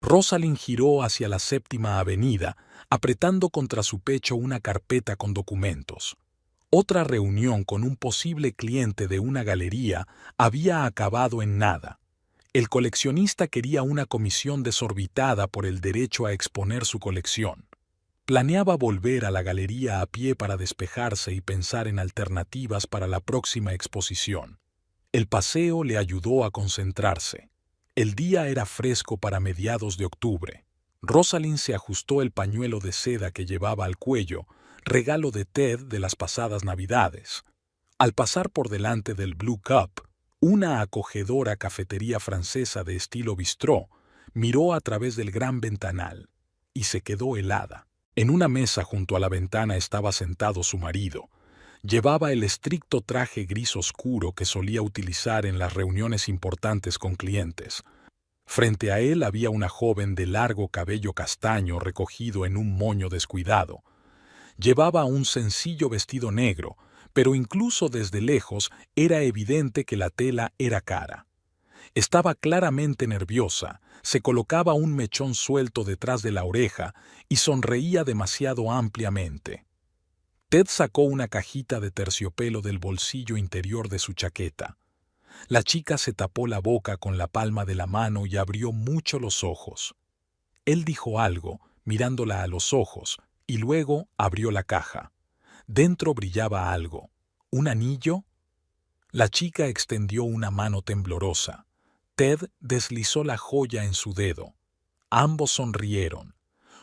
Rosalind giró hacia la Séptima Avenida, apretando contra su pecho una carpeta con documentos. Otra reunión con un posible cliente de una galería había acabado en nada. El coleccionista quería una comisión desorbitada por el derecho a exponer su colección. Planeaba volver a la galería a pie para despejarse y pensar en alternativas para la próxima exposición. El paseo le ayudó a concentrarse. El día era fresco para mediados de octubre. Rosalind se ajustó el pañuelo de seda que llevaba al cuello, regalo de Ted de las pasadas Navidades. Al pasar por delante del Blue Cup, una acogedora cafetería francesa de estilo bistró, miró a través del gran ventanal y se quedó helada. En una mesa junto a la ventana estaba sentado su marido. Llevaba el estricto traje gris oscuro que solía utilizar en las reuniones importantes con clientes. Frente a él había una joven de largo cabello castaño recogido en un moño descuidado. Llevaba un sencillo vestido negro, pero incluso desde lejos era evidente que la tela era cara. Estaba claramente nerviosa, se colocaba un mechón suelto detrás de la oreja y sonreía demasiado ampliamente. Ted sacó una cajita de terciopelo del bolsillo interior de su chaqueta. La chica se tapó la boca con la palma de la mano y abrió mucho los ojos. Él dijo algo, mirándola a los ojos, y luego abrió la caja. Dentro brillaba algo. ¿Un anillo? La chica extendió una mano temblorosa. Ted deslizó la joya en su dedo. Ambos sonrieron.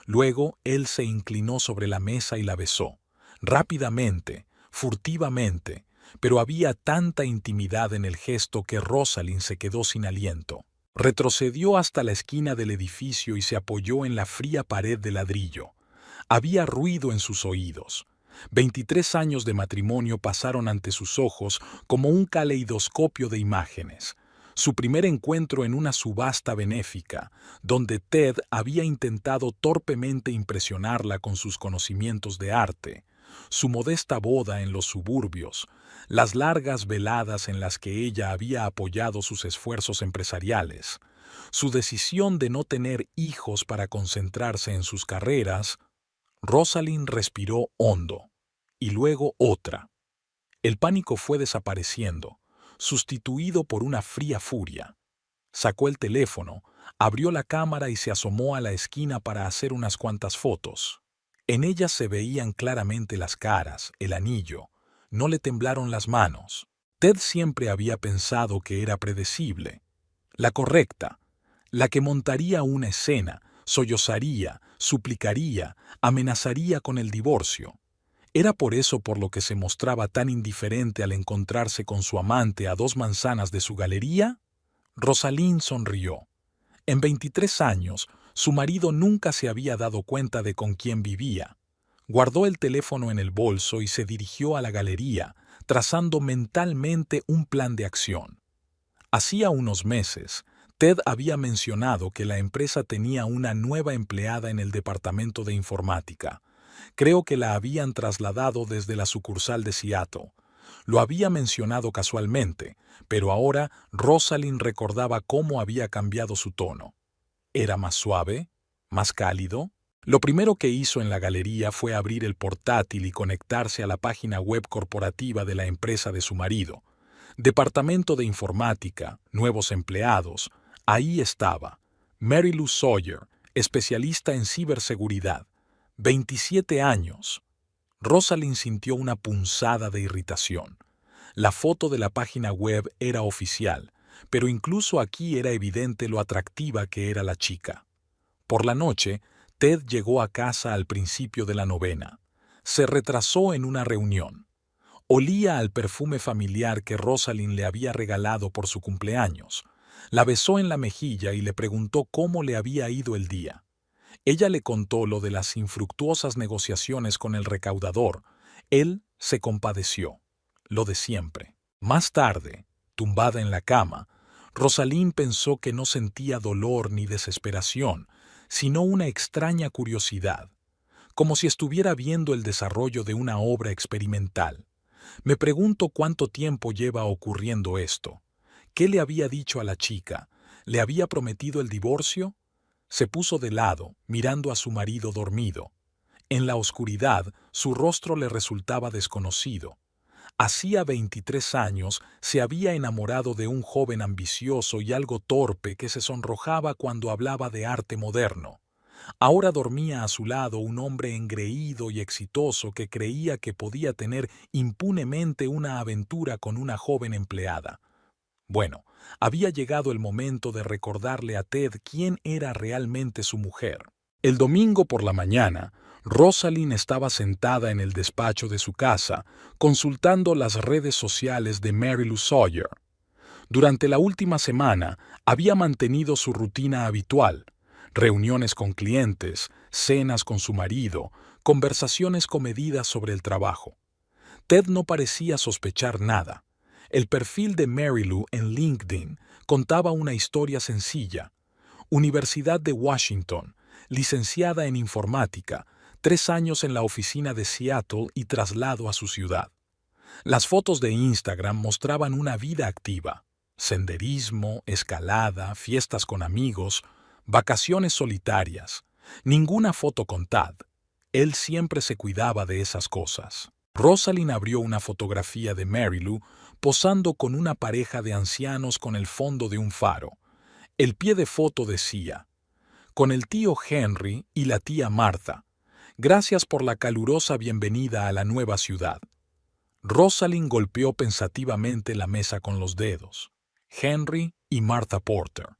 Luego él se inclinó sobre la mesa y la besó. Rápidamente, furtivamente, pero había tanta intimidad en el gesto que Rosalind se quedó sin aliento. Retrocedió hasta la esquina del edificio y se apoyó en la fría pared de ladrillo. Había ruido en sus oídos. 23 años de matrimonio pasaron ante sus ojos como un caleidoscopio de imágenes. Su primer encuentro en una subasta benéfica, donde Ted había intentado torpemente impresionarla con sus conocimientos de arte. Su modesta boda en los suburbios, las largas veladas en las que ella había apoyado sus esfuerzos empresariales, su decisión de no tener hijos para concentrarse en sus carreras. Rosalind respiró hondo, y luego otra. El pánico fue desapareciendo, sustituido por una fría furia. Sacó el teléfono, abrió la cámara y se asomó a la esquina para hacer unas cuantas fotos. En ellas se veían claramente las caras, el anillo. No le temblaron las manos. Ted siempre había pensado que era predecible. La correcta, la que montaría una escena, sollozaría, suplicaría, amenazaría con el divorcio. ¿Era por eso por lo que se mostraba tan indiferente al encontrarse con su amante a 2 manzanas de su galería? Rosalind sonrió. En 23 años, su marido nunca se había dado cuenta de con quién vivía. Guardó el teléfono en el bolso y se dirigió a la galería, trazando mentalmente un plan de acción. Hacía unos meses, Ted había mencionado que la empresa tenía una nueva empleada en el departamento de informática. Creo que la habían trasladado desde la sucursal de Seattle. Lo había mencionado casualmente, pero ahora Rosalind recordaba cómo había cambiado su tono. ¿Era más suave? ¿Más cálido? Lo primero que hizo en la galería fue abrir el portátil y conectarse a la página web corporativa de la empresa de su marido. Departamento de Informática, nuevos empleados. Ahí estaba. Mary Lou Sawyer, especialista en ciberseguridad. 27 años. Rosalind sintió una punzada de irritación. La foto de la página web era oficial, pero incluso aquí era evidente lo atractiva que era la chica. Por la noche, Ted llegó a casa al principio de la novena. Se retrasó en una reunión. Olía al perfume familiar que Rosalind le había regalado por su cumpleaños. La besó en la mejilla y le preguntó cómo le había ido el día. Ella le contó lo de las infructuosas negociaciones con el recaudador. Él se compadeció. Lo de siempre. Más tarde, tumbada en la cama, Rosalind pensó que no sentía dolor ni desesperación, sino una extraña curiosidad, como si estuviera viendo el desarrollo de una obra experimental. Me pregunto cuánto tiempo lleva ocurriendo esto. ¿Qué le había dicho a la chica? ¿Le había prometido el divorcio? Se puso de lado, mirando a su marido dormido. En la oscuridad, su rostro le resultaba desconocido. Hacía 23 años se había enamorado de un joven ambicioso y algo torpe que se sonrojaba cuando hablaba de arte moderno. Ahora dormía a su lado un hombre engreído y exitoso que creía que podía tener impunemente una aventura con una joven empleada. Bueno, había llegado el momento de recordarle a Ted quién era realmente su mujer. El domingo por la mañana, Rosalind estaba sentada en el despacho de su casa, consultando las redes sociales de Mary Lou Sawyer. Durante la última semana, había mantenido su rutina habitual: reuniones con clientes, cenas con su marido, conversaciones comedidas sobre el trabajo. Ted no parecía sospechar nada. El perfil de Mary Lou en LinkedIn contaba una historia sencilla: Universidad de Washington, licenciada en informática, 3 años en la oficina de Seattle y traslado a su ciudad. Las fotos de Instagram mostraban una vida activa: senderismo, escalada, fiestas con amigos, vacaciones solitarias. Ninguna foto con Tad. Él siempre se cuidaba de esas cosas. Rosalind abrió una fotografía de Mary Lou posando con una pareja de ancianos con el fondo de un faro. El pie de foto decía: con el tío Henry y la tía Martha. Gracias por la calurosa bienvenida a la nueva ciudad. Rosalind golpeó pensativamente la mesa con los dedos. Henry y Martha Porter.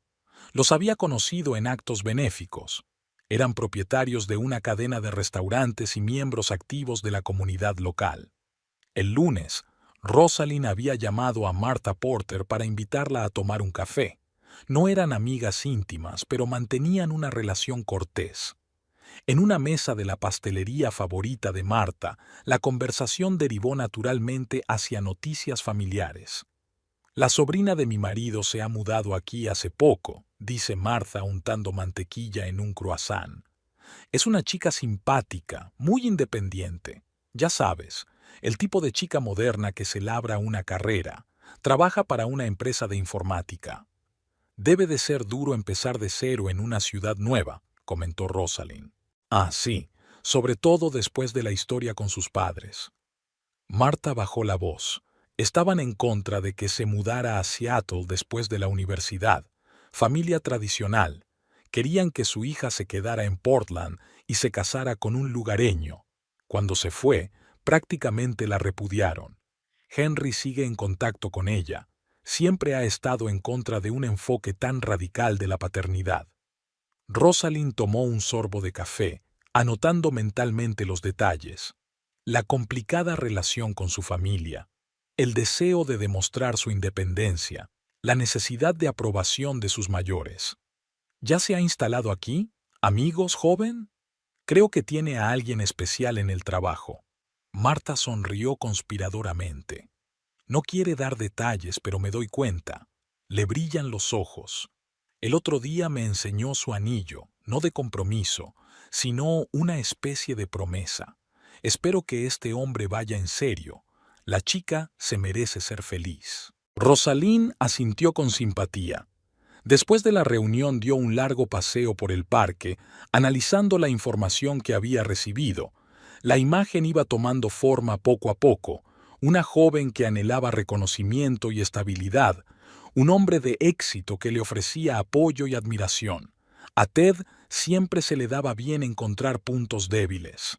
Los había conocido en actos benéficos. Eran propietarios de una cadena de restaurantes y miembros activos de la comunidad local. El lunes, Rosalind había llamado a Martha Porter para invitarla a tomar un café. No eran amigas íntimas, pero mantenían una relación cortés. En una mesa de la pastelería favorita de Martha, la conversación derivó naturalmente hacia noticias familiares. La sobrina de mi marido se ha mudado aquí hace poco, dice Martha untando mantequilla en un croissant. Es una chica simpática, muy independiente. Ya sabes, el tipo de chica moderna que se labra una carrera. Trabaja para una empresa de informática. Debe de ser duro empezar de cero en una ciudad nueva, comentó Rosalind. Ah, sí, sobre todo después de la historia con sus padres. Martha bajó la voz. Estaban en contra de que se mudara a Seattle después de la universidad. Familia tradicional. Querían que su hija se quedara en Portland y se casara con un lugareño. Cuando se fue, prácticamente la repudiaron. Henry sigue en contacto con ella. Siempre ha estado en contra de un enfoque tan radical de la paternidad. Rosalind tomó un sorbo de café, anotando mentalmente los detalles. La complicada relación con su familia, el deseo de demostrar su independencia, la necesidad de aprobación de sus mayores. ¿Ya se ha instalado aquí? ¿Amigos, joven? Creo que tiene a alguien especial en el trabajo. Martha sonrió conspiradoramente. No quiere dar detalles, pero me doy cuenta. Le brillan los ojos. El otro día me enseñó su anillo, no de compromiso, sino una especie de promesa. Espero que este hombre vaya en serio. La chica se merece ser feliz. Rosalind asintió con simpatía. Después de la reunión dio un largo paseo por el parque, analizando la información que había recibido. La imagen iba tomando forma poco a poco. Una joven que anhelaba reconocimiento y estabilidad. Un hombre de éxito que le ofrecía apoyo y admiración. A Ted siempre se le daba bien encontrar puntos débiles.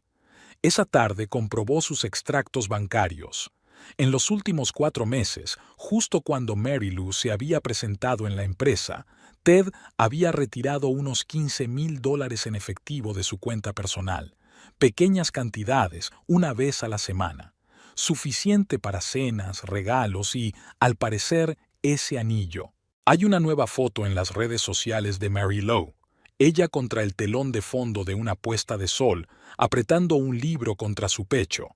Esa tarde comprobó sus extractos bancarios. En los últimos 4 meses, justo cuando Mary Lou se había presentado en la empresa, Ted había retirado unos $15,000 en efectivo de su cuenta personal. Pequeñas cantidades, una vez a la semana. Suficiente para cenas, regalos y, al parecer, ese anillo. Hay una nueva foto en las redes sociales de Mary Lou. Ella contra el telón de fondo de una puesta de sol, apretando un libro contra su pecho.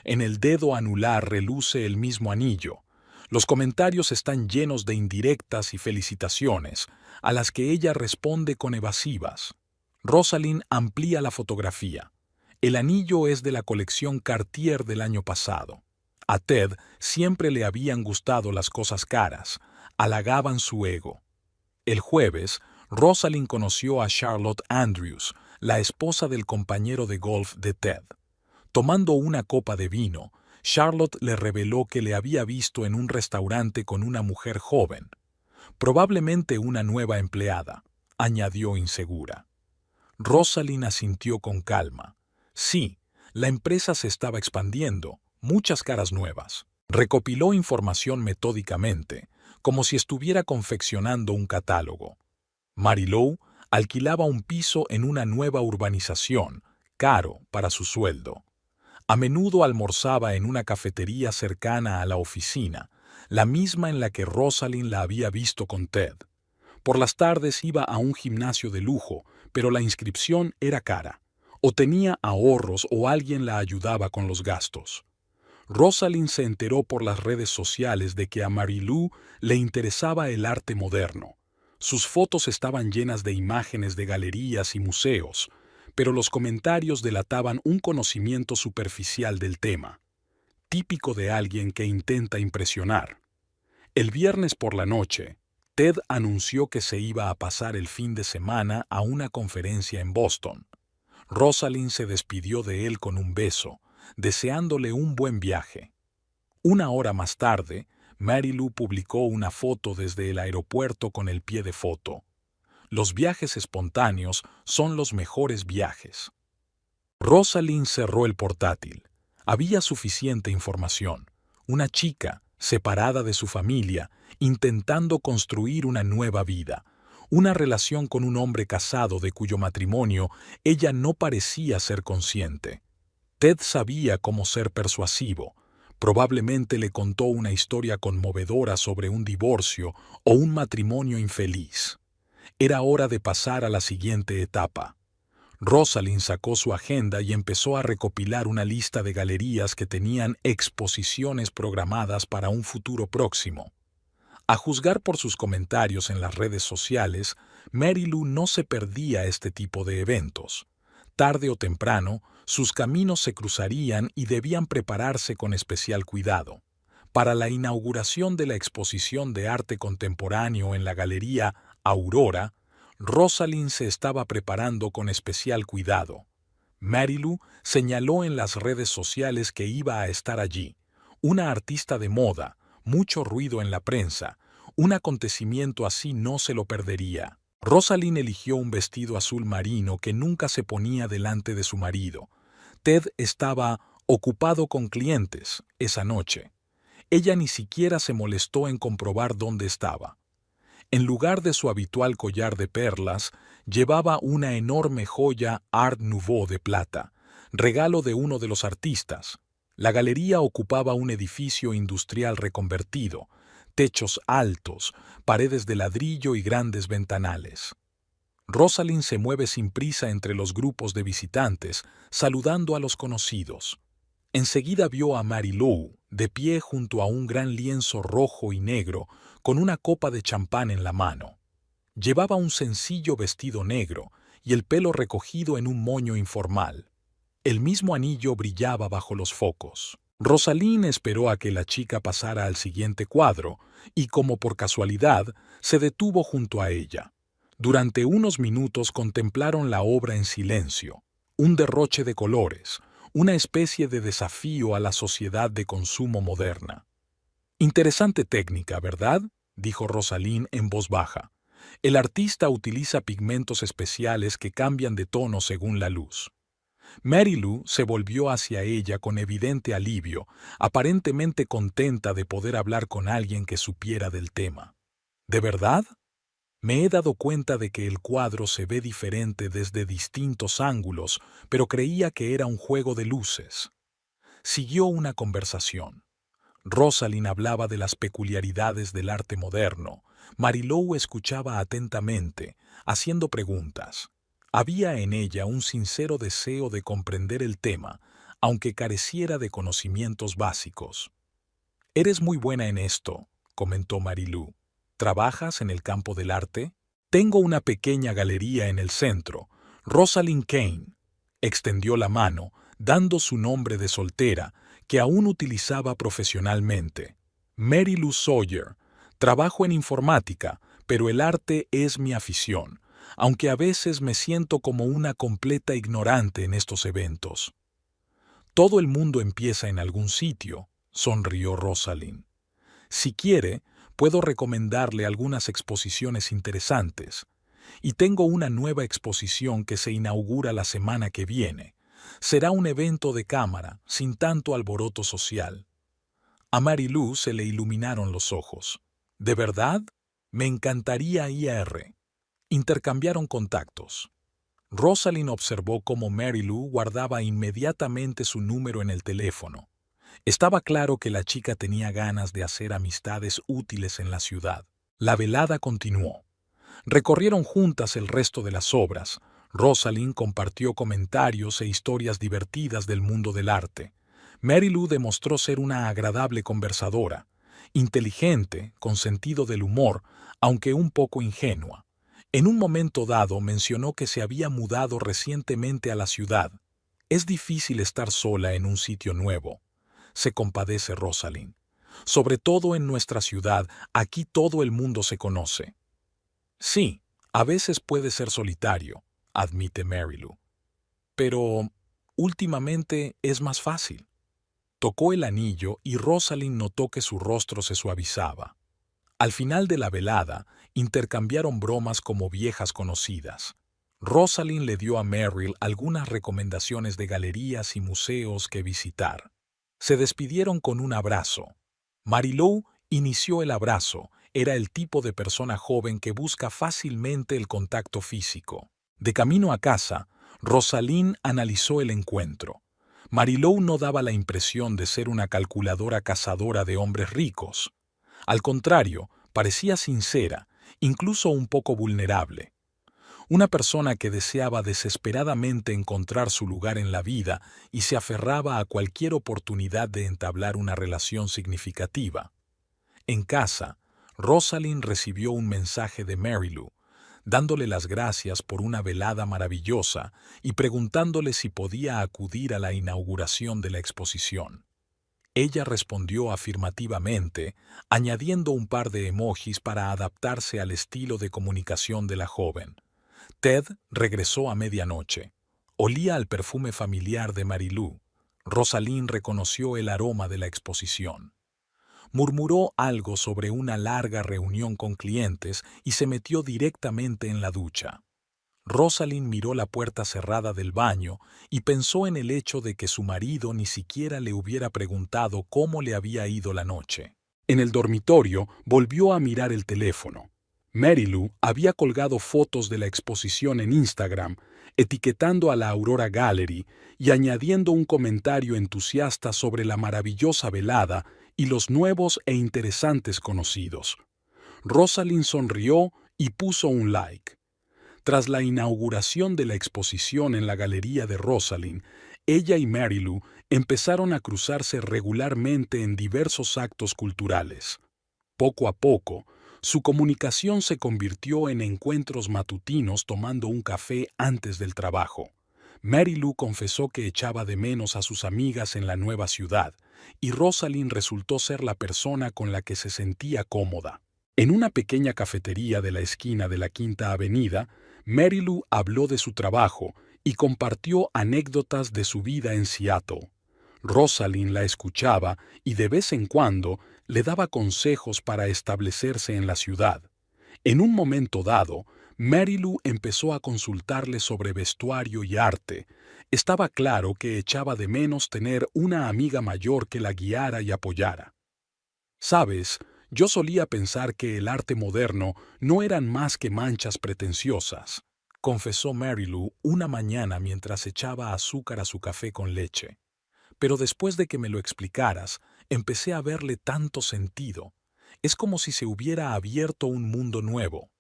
En el dedo anular reluce el mismo anillo. Los comentarios están llenos de indirectas y felicitaciones, a las que ella responde con evasivas. Rosalind amplía la fotografía. El anillo es de la colección Cartier del año pasado. A Ted siempre le habían gustado las cosas caras, halagaban su ego. El jueves, Rosalind conoció a Charlotte Andrews, la esposa del compañero de golf de Ted. Tomando una copa de vino, Charlotte le reveló que le había visto en un restaurante con una mujer joven. Probablemente una nueva empleada, añadió insegura. Rosalind asintió con calma. Sí, la empresa se estaba expandiendo, muchas caras nuevas. Recopiló información metódicamente, como si estuviera confeccionando un catálogo. Mary Lou alquilaba un piso en una nueva urbanización, caro para su sueldo. A menudo almorzaba en una cafetería cercana a la oficina, la misma en la que Rosalind la había visto con Ted. Por las tardes iba a un gimnasio de lujo, pero la inscripción era cara. O tenía ahorros o alguien la ayudaba con los gastos. Rosalind se enteró por las redes sociales de que a Mary Lou le interesaba el arte moderno. Sus fotos estaban llenas de imágenes de galerías y museos, pero los comentarios delataban un conocimiento superficial del tema, típico de alguien que intenta impresionar. El viernes por la noche, Ted anunció que se iba a pasar el fin de semana a una conferencia en Boston. Rosalind se despidió de él con un beso, deseándole un buen viaje. Una hora más tarde, Mary Lou publicó una foto desde el aeropuerto con el pie de foto. Los viajes espontáneos son los mejores viajes. Rosalind cerró el portátil. Había suficiente información. Una chica, separada de su familia, intentando construir una nueva vida. Una relación con un hombre casado de cuyo matrimonio ella no parecía ser consciente. Ted sabía cómo ser persuasivo. Probablemente le contó una historia conmovedora sobre un divorcio o un matrimonio infeliz. Era hora de pasar a la siguiente etapa. Rosalind sacó su agenda y empezó a recopilar una lista de galerías que tenían exposiciones programadas para un futuro próximo. A juzgar por sus comentarios en las redes sociales, Mary Lou no se perdía este tipo de eventos. Tarde o temprano, sus caminos se cruzarían y debían prepararse con especial cuidado. Para la inauguración de la exposición de arte contemporáneo en la Galería Aurora, Rosalind se estaba preparando con especial cuidado. Mary Lou señaló en las redes sociales que iba a estar allí. Una artista de moda, mucho ruido en la prensa. Un acontecimiento así no se lo perdería. Rosalind eligió un vestido azul marino que nunca se ponía delante de su marido. Ted estaba ocupado con clientes esa noche. Ella ni siquiera se molestó en comprobar dónde estaba. En lugar de su habitual collar de perlas, llevaba una enorme joya Art Nouveau de plata, regalo de uno de los artistas. La galería ocupaba un edificio industrial reconvertido, techos altos, paredes de ladrillo y grandes ventanales. Rosalind se mueve sin prisa entre los grupos de visitantes, saludando a los conocidos. Enseguida vio a Mary Lou, de pie junto a un gran lienzo rojo y negro, con una copa de champán en la mano. Llevaba un sencillo vestido negro y el pelo recogido en un moño informal. El mismo anillo brillaba bajo los focos. Rosalind esperó a que la chica pasara al siguiente cuadro y, como por casualidad, se detuvo junto a ella. Durante unos minutos contemplaron la obra en silencio, un derroche de colores, una especie de desafío a la sociedad de consumo moderna. «Interesante técnica, ¿verdad?», dijo Rosalind en voz baja. «El artista utiliza pigmentos especiales que cambian de tono según la luz». Mary Lou se volvió hacia ella con evidente alivio, aparentemente contenta de poder hablar con alguien que supiera del tema. «¿De verdad? Me he dado cuenta de que el cuadro se ve diferente desde distintos ángulos, pero creía que era un juego de luces». Siguió una conversación. Rosalind hablaba de las peculiaridades del arte moderno. Mary Lou escuchaba atentamente, haciendo preguntas. Había en ella un sincero deseo de comprender el tema, aunque careciera de conocimientos básicos. «Eres muy buena en esto», comentó Mary Lou. «¿Trabajas en el campo del arte?» «Tengo una pequeña galería en el centro. Rosalind Kane». Extendió la mano, dando su nombre de soltera, que aún utilizaba profesionalmente. «Mary Lou Sawyer. Trabajo en informática, pero el arte es mi afición, aunque a veces me siento como una completa ignorante en estos eventos. Todo el mundo empieza en algún sitio, sonrió Rosalind. Si quiere, puedo recomendarle algunas exposiciones interesantes. Y tengo una nueva exposición que se inaugura la semana que viene. Será un evento de cámara, sin tanto alboroto social. A Mary Lou se le iluminaron los ojos. ¿De verdad? Me encantaría ir. Intercambiaron contactos. Rosalind observó cómo Mary Lou guardaba inmediatamente su número en el teléfono. Estaba claro que la chica tenía ganas de hacer amistades útiles en la ciudad. La velada continuó. Recorrieron juntas el resto de las obras. Rosalind compartió comentarios e historias divertidas del mundo del arte. Mary Lou demostró ser una agradable conversadora, inteligente, con sentido del humor, aunque un poco ingenua. En un momento dado mencionó que se había mudado recientemente a la ciudad. Es difícil estar sola en un sitio nuevo. Se compadece Rosalind. Sobre todo en nuestra ciudad, aquí todo el mundo se conoce. Sí, a veces puede ser solitario, admite Mary Lou. Pero últimamente es más fácil. Tocó el anillo y Rosalind notó que su rostro se suavizaba. Al final de la velada, intercambiaron bromas como viejas conocidas. Rosalind le dio a Merrill algunas recomendaciones de galerías y museos que visitar. Se despidieron con un abrazo. Mary Lou inició el abrazo. Era el tipo de persona joven que busca fácilmente el contacto físico. De camino a casa, Rosalind analizó el encuentro. Mary Lou no daba la impresión de ser una calculadora cazadora de hombres ricos. Al contrario, parecía sincera, incluso un poco vulnerable. Una persona que deseaba desesperadamente encontrar su lugar en la vida y se aferraba a cualquier oportunidad de entablar una relación significativa. En casa, Rosalind recibió un mensaje de Mary Lou, dándole las gracias por una velada maravillosa y preguntándole si podía acudir a la inauguración de la exposición. Ella respondió afirmativamente, añadiendo un par de emojis para adaptarse al estilo de comunicación de la joven. Ted regresó a medianoche. Olía al perfume familiar de Mary Lou. Rosalind reconoció el aroma de la exposición. Murmuró algo sobre una larga reunión con clientes y se metió directamente en la ducha. Rosalind miró la puerta cerrada del baño y pensó en el hecho de que su marido ni siquiera le hubiera preguntado cómo le había ido la noche. En el dormitorio volvió a mirar el teléfono. Mary Lou había colgado fotos de la exposición en Instagram, etiquetando a la Aurora Gallery y añadiendo un comentario entusiasta sobre la maravillosa velada y los nuevos e interesantes conocidos. Rosalind sonrió y puso un like. Tras la inauguración de la exposición en la galería de Rosalind, ella y Mary Lou empezaron a cruzarse regularmente en diversos actos culturales. Poco a poco, su comunicación se convirtió en encuentros matutinos tomando un café antes del trabajo. Mary Lou confesó que echaba de menos a sus amigas en la nueva ciudad, y Rosalind resultó ser la persona con la que se sentía cómoda. En una pequeña cafetería de la esquina de la Quinta Avenida, Mary Lou habló de su trabajo y compartió anécdotas de su vida en Seattle. Rosalind la escuchaba y de vez en cuando le daba consejos para establecerse en la ciudad. En un momento dado, Mary Lou empezó a consultarle sobre vestuario y arte. Estaba claro que echaba de menos tener una amiga mayor que la guiara y apoyara. «Sabes, yo solía pensar que el arte moderno no eran más que manchas pretenciosas», confesó Mary Lou una mañana mientras echaba azúcar a su café con leche. «Pero después de que me lo explicaras, empecé a verle tanto sentido. Es como si se hubiera abierto un mundo nuevo».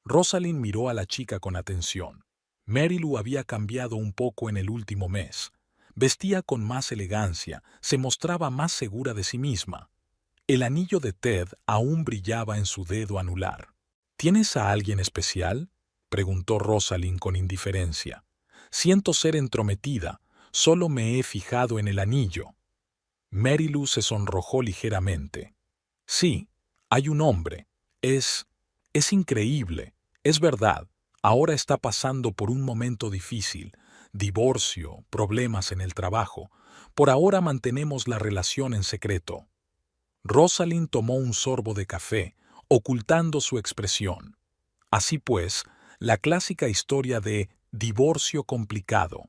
Rosalind miró a la chica con atención. Mary Lou había cambiado un poco en el último mes. Vestía con más elegancia, se mostraba más segura de sí misma. El anillo de Ted aún brillaba en su dedo anular. «¿Tienes a alguien especial?», preguntó Rosalind con indiferencia. «Siento ser entrometida, solo me he fijado en el anillo». Mary Lou se sonrojó ligeramente. «Sí, hay un hombre. Es Es increíble, es verdad. Ahora está pasando por un momento difícil, divorcio, problemas en el trabajo. Por ahora mantenemos la relación en secreto. Rosalind tomó un sorbo de café, ocultando su expresión. Así pues, la clásica historia de divorcio complicado.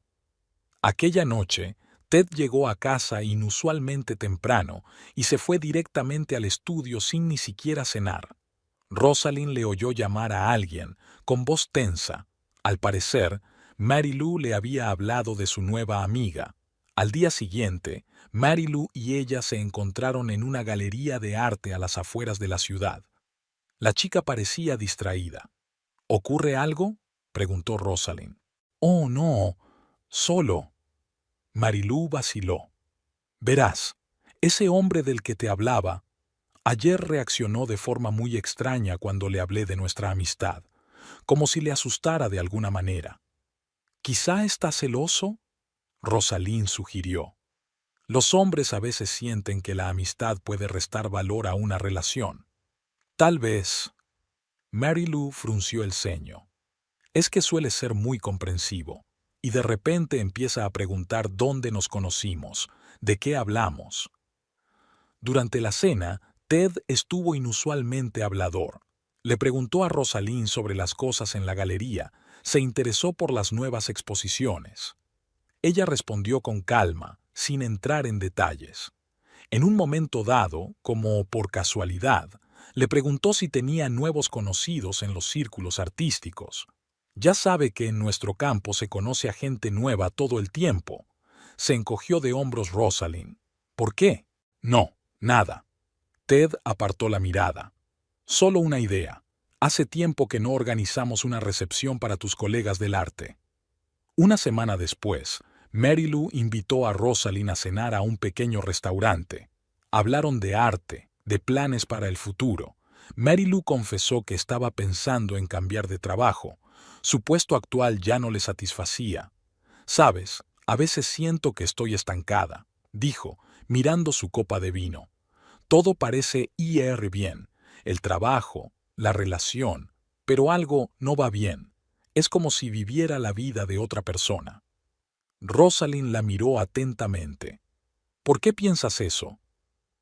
Aquella noche, Ted llegó a casa inusualmente temprano y se fue directamente al estudio sin ni siquiera cenar. Rosalind le oyó llamar a alguien, con voz tensa. Al parecer, Mary Lou le había hablado de su nueva amiga. Al día siguiente, Mary Lou y ella se encontraron en una galería de arte a las afueras de la ciudad. La chica parecía distraída. ¿Ocurre algo?, preguntó Rosalind. Oh, no, solo. Mary Lou vaciló. Verás, ese hombre del que te hablaba, ayer reaccionó de forma muy extraña cuando le hablé de nuestra amistad, como si le asustara de alguna manera. ¿Quizá está celoso?, Rosalind sugirió. Los hombres a veces sienten que la amistad puede restar valor a una relación. Tal vez. Mary Lou frunció el ceño. Es que suele ser muy comprensivo, y de repente empieza a preguntar dónde nos conocimos, de qué hablamos. Durante la cena, Ted estuvo inusualmente hablador. Le preguntó a Rosalind sobre las cosas en la galería, se interesó por las nuevas exposiciones. Ella respondió con calma, sin entrar en detalles. En un momento dado, como por casualidad, le preguntó si tenía nuevos conocidos en los círculos artísticos. Ya sabe que en nuestro campo se conoce a gente nueva todo el tiempo. Se encogió de hombros Rosalind. ¿Por qué? No, nada. Ted apartó la mirada. Solo una idea. Hace tiempo que no organizamos una recepción para tus colegas del arte. Una semana después, Mary Lou invitó a Rosalind a cenar a un pequeño restaurante. Hablaron de arte, de planes para el futuro. Mary Lou confesó que estaba pensando en cambiar de trabajo. Su puesto actual ya no le satisfacía. «Sabes, a veces siento que estoy estancada», dijo, mirando su copa de vino. «Todo parece ir bien, el trabajo, la relación, pero algo no va bien. Es como si viviera la vida de otra persona». Rosalind la miró atentamente. «¿Por qué piensas eso?»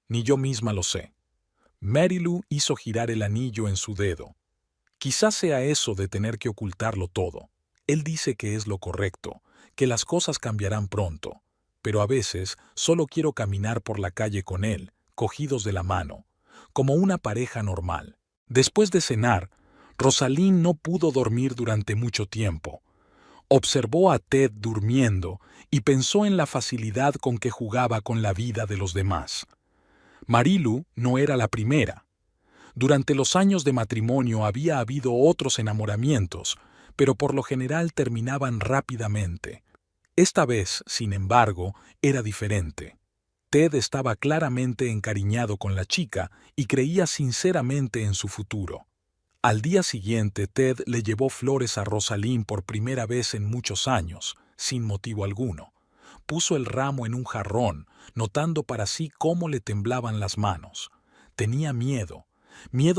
«Ni yo misma lo sé». Mary Lou hizo girar el anillo en su dedo. «Quizás sea eso de tener que ocultarlo todo. Él dice que es lo correcto, que las cosas cambiarán pronto, pero a veces solo quiero caminar por la calle con él, cogidos de la mano, como una pareja normal». Después de cenar, Rosalind no pudo dormir durante mucho tiempo. Observó a Ted durmiendo y pensó en la facilidad con que jugaba con la vida de los demás. Mary Lou no era la primera. Durante los años de matrimonio había habido otros enamoramientos, pero por lo general terminaban rápidamente. Esta vez, sin embargo, era diferente. Ted estaba claramente encariñado con la chica y creía sinceramente en su futuro. Al día siguiente, Ted le llevó flores a Rosalind por primera vez en muchos años, sin motivo alguno. Puso el ramo en un jarrón, notando para sí cómo le temblaban las manos. Tenía miedo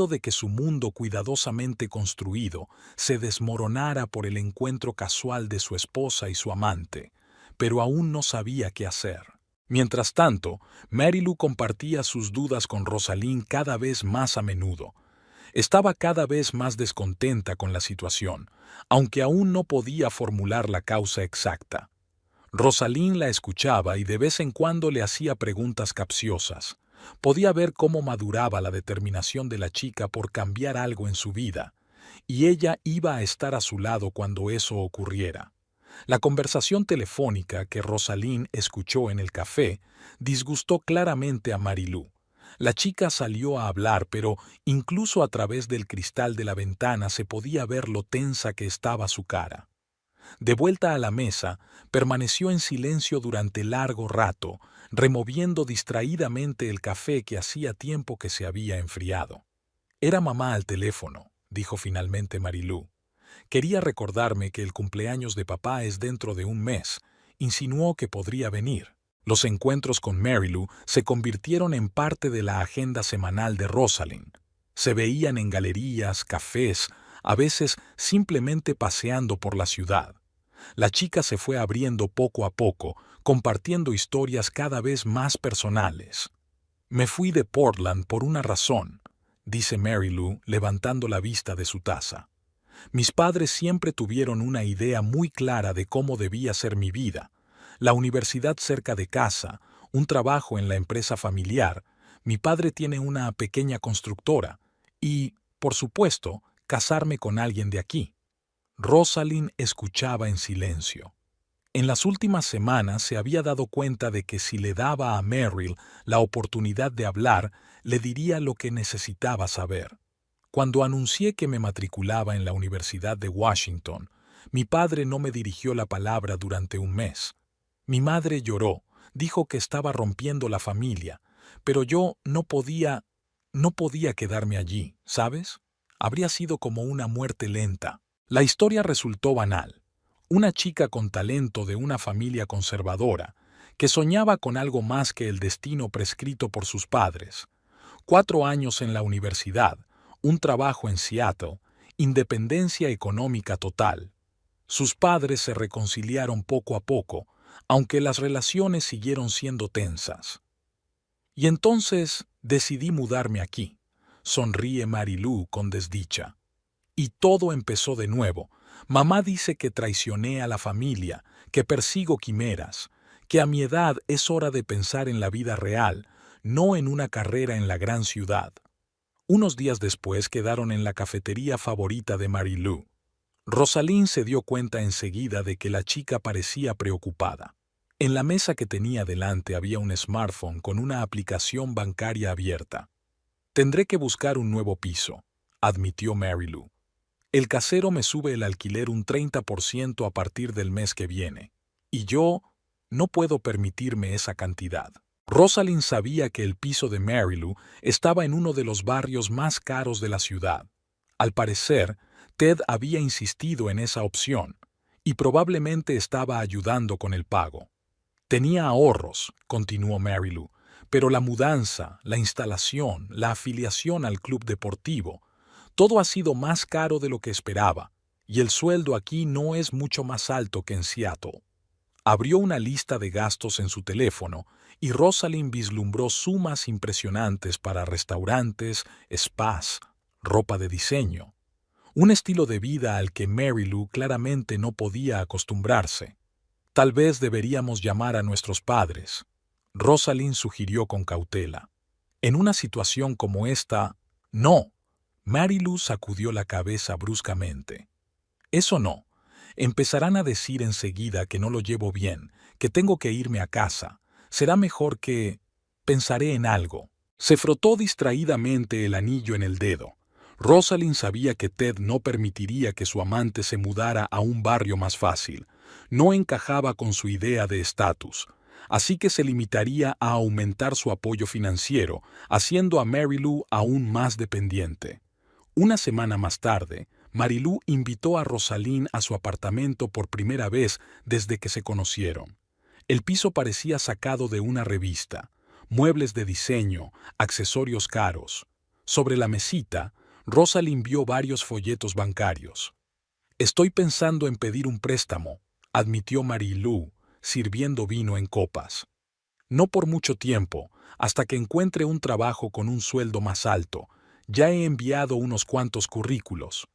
de que su mundo cuidadosamente construido se desmoronara por el encuentro casual de su esposa y su amante, pero aún no sabía qué hacer. Mientras tanto, Mary Lou compartía sus dudas con Rosalind cada vez más a menudo. Estaba cada vez más descontenta con la situación, aunque aún no podía formular la causa exacta. Rosalind la escuchaba y de vez en cuando le hacía preguntas capciosas. Podía ver cómo maduraba la determinación de la chica por cambiar algo en su vida, y ella iba a estar a su lado cuando eso ocurriera. La conversación telefónica que Rosalind escuchó en el café disgustó claramente a Mary Lou. La chica salió a hablar, pero incluso a través del cristal de la ventana se podía ver lo tensa que estaba su cara. De vuelta a la mesa, permaneció en silencio durante largo rato, removiendo distraídamente el café que hacía tiempo que se había enfriado. «Era mamá al teléfono», dijo finalmente Mary Lou. «Quería recordarme que el cumpleaños de papá es dentro de un mes. Insinuó que podría venir». Los encuentros con Mary Lou se convirtieron en parte de la agenda semanal de Rosalind. Se veían en galerías, cafés, a veces simplemente paseando por la ciudad. La chica se fue abriendo poco a poco, compartiendo historias cada vez más personales. Me fui de Portland por una razón, dice Mary Lou, levantando la vista de su taza. Mis padres siempre tuvieron una idea muy clara de cómo debía ser mi vida. La universidad cerca de casa, un trabajo en la empresa familiar, mi padre tiene una pequeña constructora y, por supuesto, casarme con alguien de aquí. Rosalind escuchaba en silencio. En las últimas semanas se había dado cuenta de que si le daba a Merrill la oportunidad de hablar, le diría lo que necesitaba saber. Cuando anuncié que me matriculaba en la Universidad de Washington, mi padre no me dirigió la palabra durante un mes. Mi madre lloró, dijo que estaba rompiendo la familia, pero yo no podía quedarme allí, ¿sabes? Habría sido como una muerte lenta. La historia resultó banal. Una chica con talento de una familia conservadora, que soñaba con algo más que el destino prescrito por sus padres. 4 años en la universidad, un trabajo en Seattle, independencia económica total. Sus padres se reconciliaron poco a poco, aunque las relaciones siguieron siendo tensas. Y entonces decidí mudarme aquí, sonríe Mary Lou con desdicha. Y todo empezó de nuevo. Mamá dice que traicioné a la familia, que persigo quimeras, que a mi edad es hora de pensar en la vida real, no en una carrera en la gran ciudad. Unos días después quedaron en la cafetería favorita de Mary Lou. Rosalind se dio cuenta enseguida de que la chica parecía preocupada. En la mesa que tenía delante había un smartphone con una aplicación bancaria abierta. Tendré que buscar un nuevo piso, admitió Mary Lou. El casero me sube el alquiler un 30% a partir del mes que viene, y yo no puedo permitirme esa cantidad. Rosalind sabía que el piso de Mary Lou estaba en uno de los barrios más caros de la ciudad. Al parecer, Ted había insistido en esa opción, y probablemente estaba ayudando con el pago. Tenía ahorros, continuó Mary Lou, pero la mudanza, la instalación, la afiliación al club deportivo, todo ha sido más caro de lo que esperaba, y el sueldo aquí no es mucho más alto que en Seattle. Abrió una lista de gastos en su teléfono y Rosalind vislumbró sumas impresionantes para restaurantes, spas, ropa de diseño. Un estilo de vida al que Mary Lou claramente no podía acostumbrarse. Tal vez deberíamos llamar a nuestros padres, Rosalind sugirió con cautela. En una situación como esta, no. Mary Lou sacudió la cabeza bruscamente. Eso no. Empezarán a decir enseguida que no lo llevo bien, que tengo que irme a casa. Será mejor que... Pensaré en algo. Se frotó distraídamente el anillo en el dedo. Rosalind sabía que Ted no permitiría que su amante se mudara a un barrio más fácil. No encajaba con su idea de estatus. Así que se limitaría a aumentar su apoyo financiero, haciendo a Mary Lou aún más dependiente. Una semana más tarde, Mary Lou invitó a Rosalind a su apartamento por primera vez desde que se conocieron. El piso parecía sacado de una revista. Muebles de diseño, accesorios caros. Sobre la mesita, Rosalind vio varios folletos bancarios. «Estoy pensando en pedir un préstamo», admitió Mary Lou, sirviendo vino en copas. «No por mucho tiempo, hasta que encuentre un trabajo con un sueldo más alto. Ya he enviado unos cuantos currículos».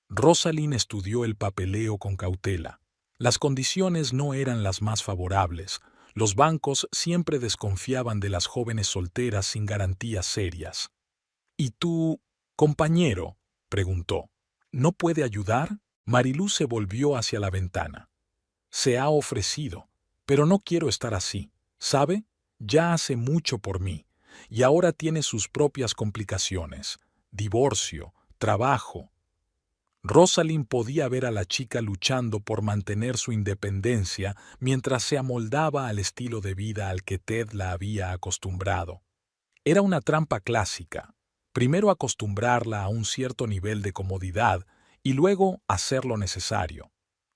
Rosalind estudió el papeleo con cautela. Las condiciones no eran las más favorables. Los bancos siempre desconfiaban de las jóvenes solteras sin garantías serias. «¿Y tu compañero?», preguntó. «¿No puede ayudar?». Mary Lou se volvió hacia la ventana. «Se ha ofrecido, pero no quiero estar así, ¿sabe? Ya hace mucho por mí, y ahora tiene sus propias complicaciones. Divorcio, trabajo». Rosalind podía ver a la chica luchando por mantener su independencia mientras se amoldaba al estilo de vida al que Ted la había acostumbrado. Era una trampa clásica. Primero acostumbrarla a un cierto nivel de comodidad y luego hacer lo necesario.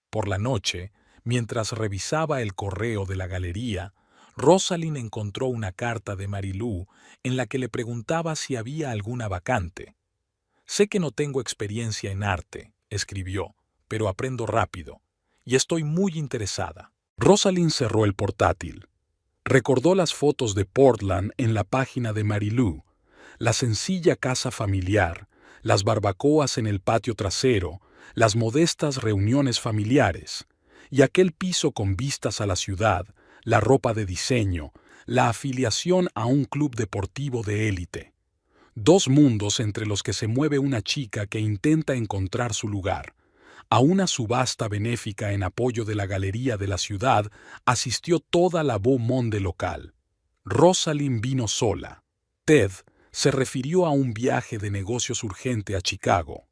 Por la noche, mientras revisaba el correo de la galería, Rosalind encontró una carta de Mary Lou en la que le preguntaba si había alguna vacante. Sé que no tengo experiencia en arte, escribió, pero aprendo rápido, y estoy muy interesada. Rosalind cerró el portátil. Recordó las fotos de Portland en la página de Mary Lou, la sencilla casa familiar, las barbacoas en el patio trasero, las modestas reuniones familiares, y aquel piso con vistas a la ciudad, la ropa de diseño, la afiliación a un club deportivo de élite. Dos mundos entre los que se mueve una chica que intenta encontrar su lugar. A una subasta benéfica en apoyo de la galería de la ciudad asistió toda la beau monde local. Rosalind vino sola. Ted se refirió a un viaje de negocios urgente a Chicago.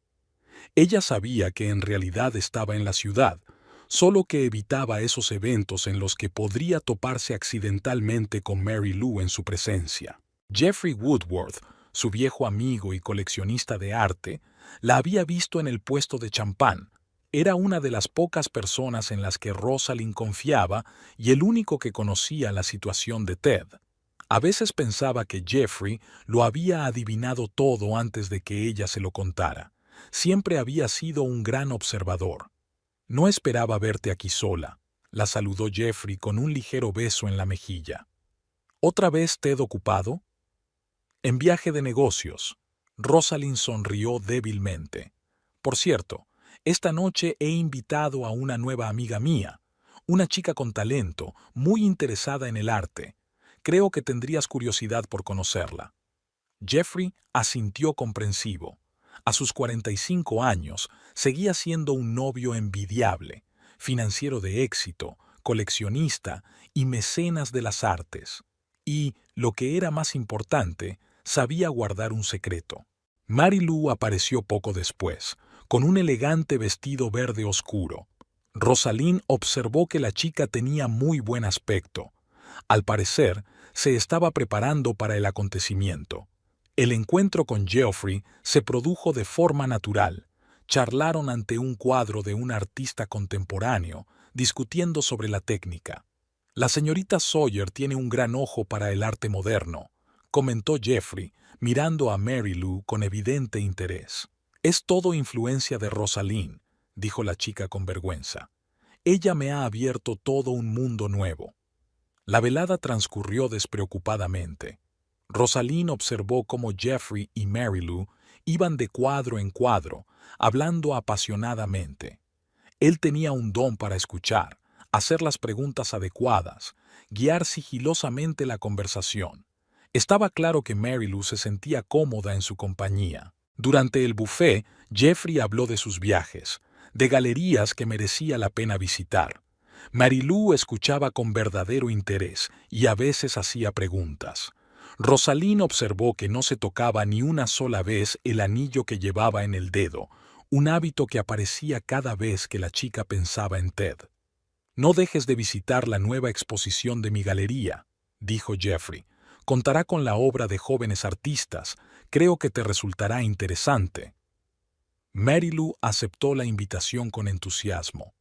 Ella sabía que en realidad estaba en la ciudad, solo que evitaba esos eventos en los que podría toparse accidentalmente con Mary Lou en su presencia. Jeffrey Woodworth, su viejo amigo y coleccionista de arte, la había visto en el puesto de champán. Era una de las pocas personas en las que Rosalind confiaba y el único que conocía la situación de Ted. A veces pensaba que Jeffrey lo había adivinado todo antes de que ella se lo contara. Siempre había sido un gran observador. No esperaba verte aquí sola, la saludó Jeffrey con un ligero beso en la mejilla. ¿Otra vez Ted ocupado? En viaje de negocios. Rosalind sonrió débilmente. Por cierto, esta noche he invitado a una nueva amiga mía, una chica con talento, muy interesada en el arte. Creo que tendrías curiosidad por conocerla. Jeffrey asintió comprensivo. A sus 45 años, seguía siendo un novio envidiable, financiero de éxito, coleccionista y mecenas de las artes. Y, lo que era más importante, sabía guardar un secreto. Mary Lou apareció poco después, con un elegante vestido verde oscuro. Rosalind observó que la chica tenía muy buen aspecto. Al parecer, se estaba preparando para el acontecimiento. El encuentro con Geoffrey se produjo de forma natural. Charlaron ante un cuadro de un artista contemporáneo, discutiendo sobre la técnica. La señorita Sawyer tiene un gran ojo para el arte moderno, comentó Jeffrey, mirando a Mary Lou con evidente interés. Es todo influencia de Rosalind, dijo la chica con vergüenza. Ella me ha abierto todo un mundo nuevo. La velada transcurrió despreocupadamente. Rosalind observó cómo Jeffrey y Mary Lou iban de cuadro en cuadro, hablando apasionadamente. Él tenía un don para escuchar, hacer las preguntas adecuadas, guiar sigilosamente la conversación. Estaba claro que Mary Lou se sentía cómoda en su compañía. Durante el buffet, Jeffrey habló de sus viajes, de galerías que merecía la pena visitar. Mary Lou escuchaba con verdadero interés y a veces hacía preguntas. Rosalind observó que no se tocaba ni una sola vez el anillo que llevaba en el dedo, un hábito que aparecía cada vez que la chica pensaba en Ted. «No dejes de visitar la nueva exposición de mi galería», dijo Jeffrey. «Contará con la obra de jóvenes artistas. Creo que te resultará interesante». Mary Lou aceptó la invitación con entusiasmo.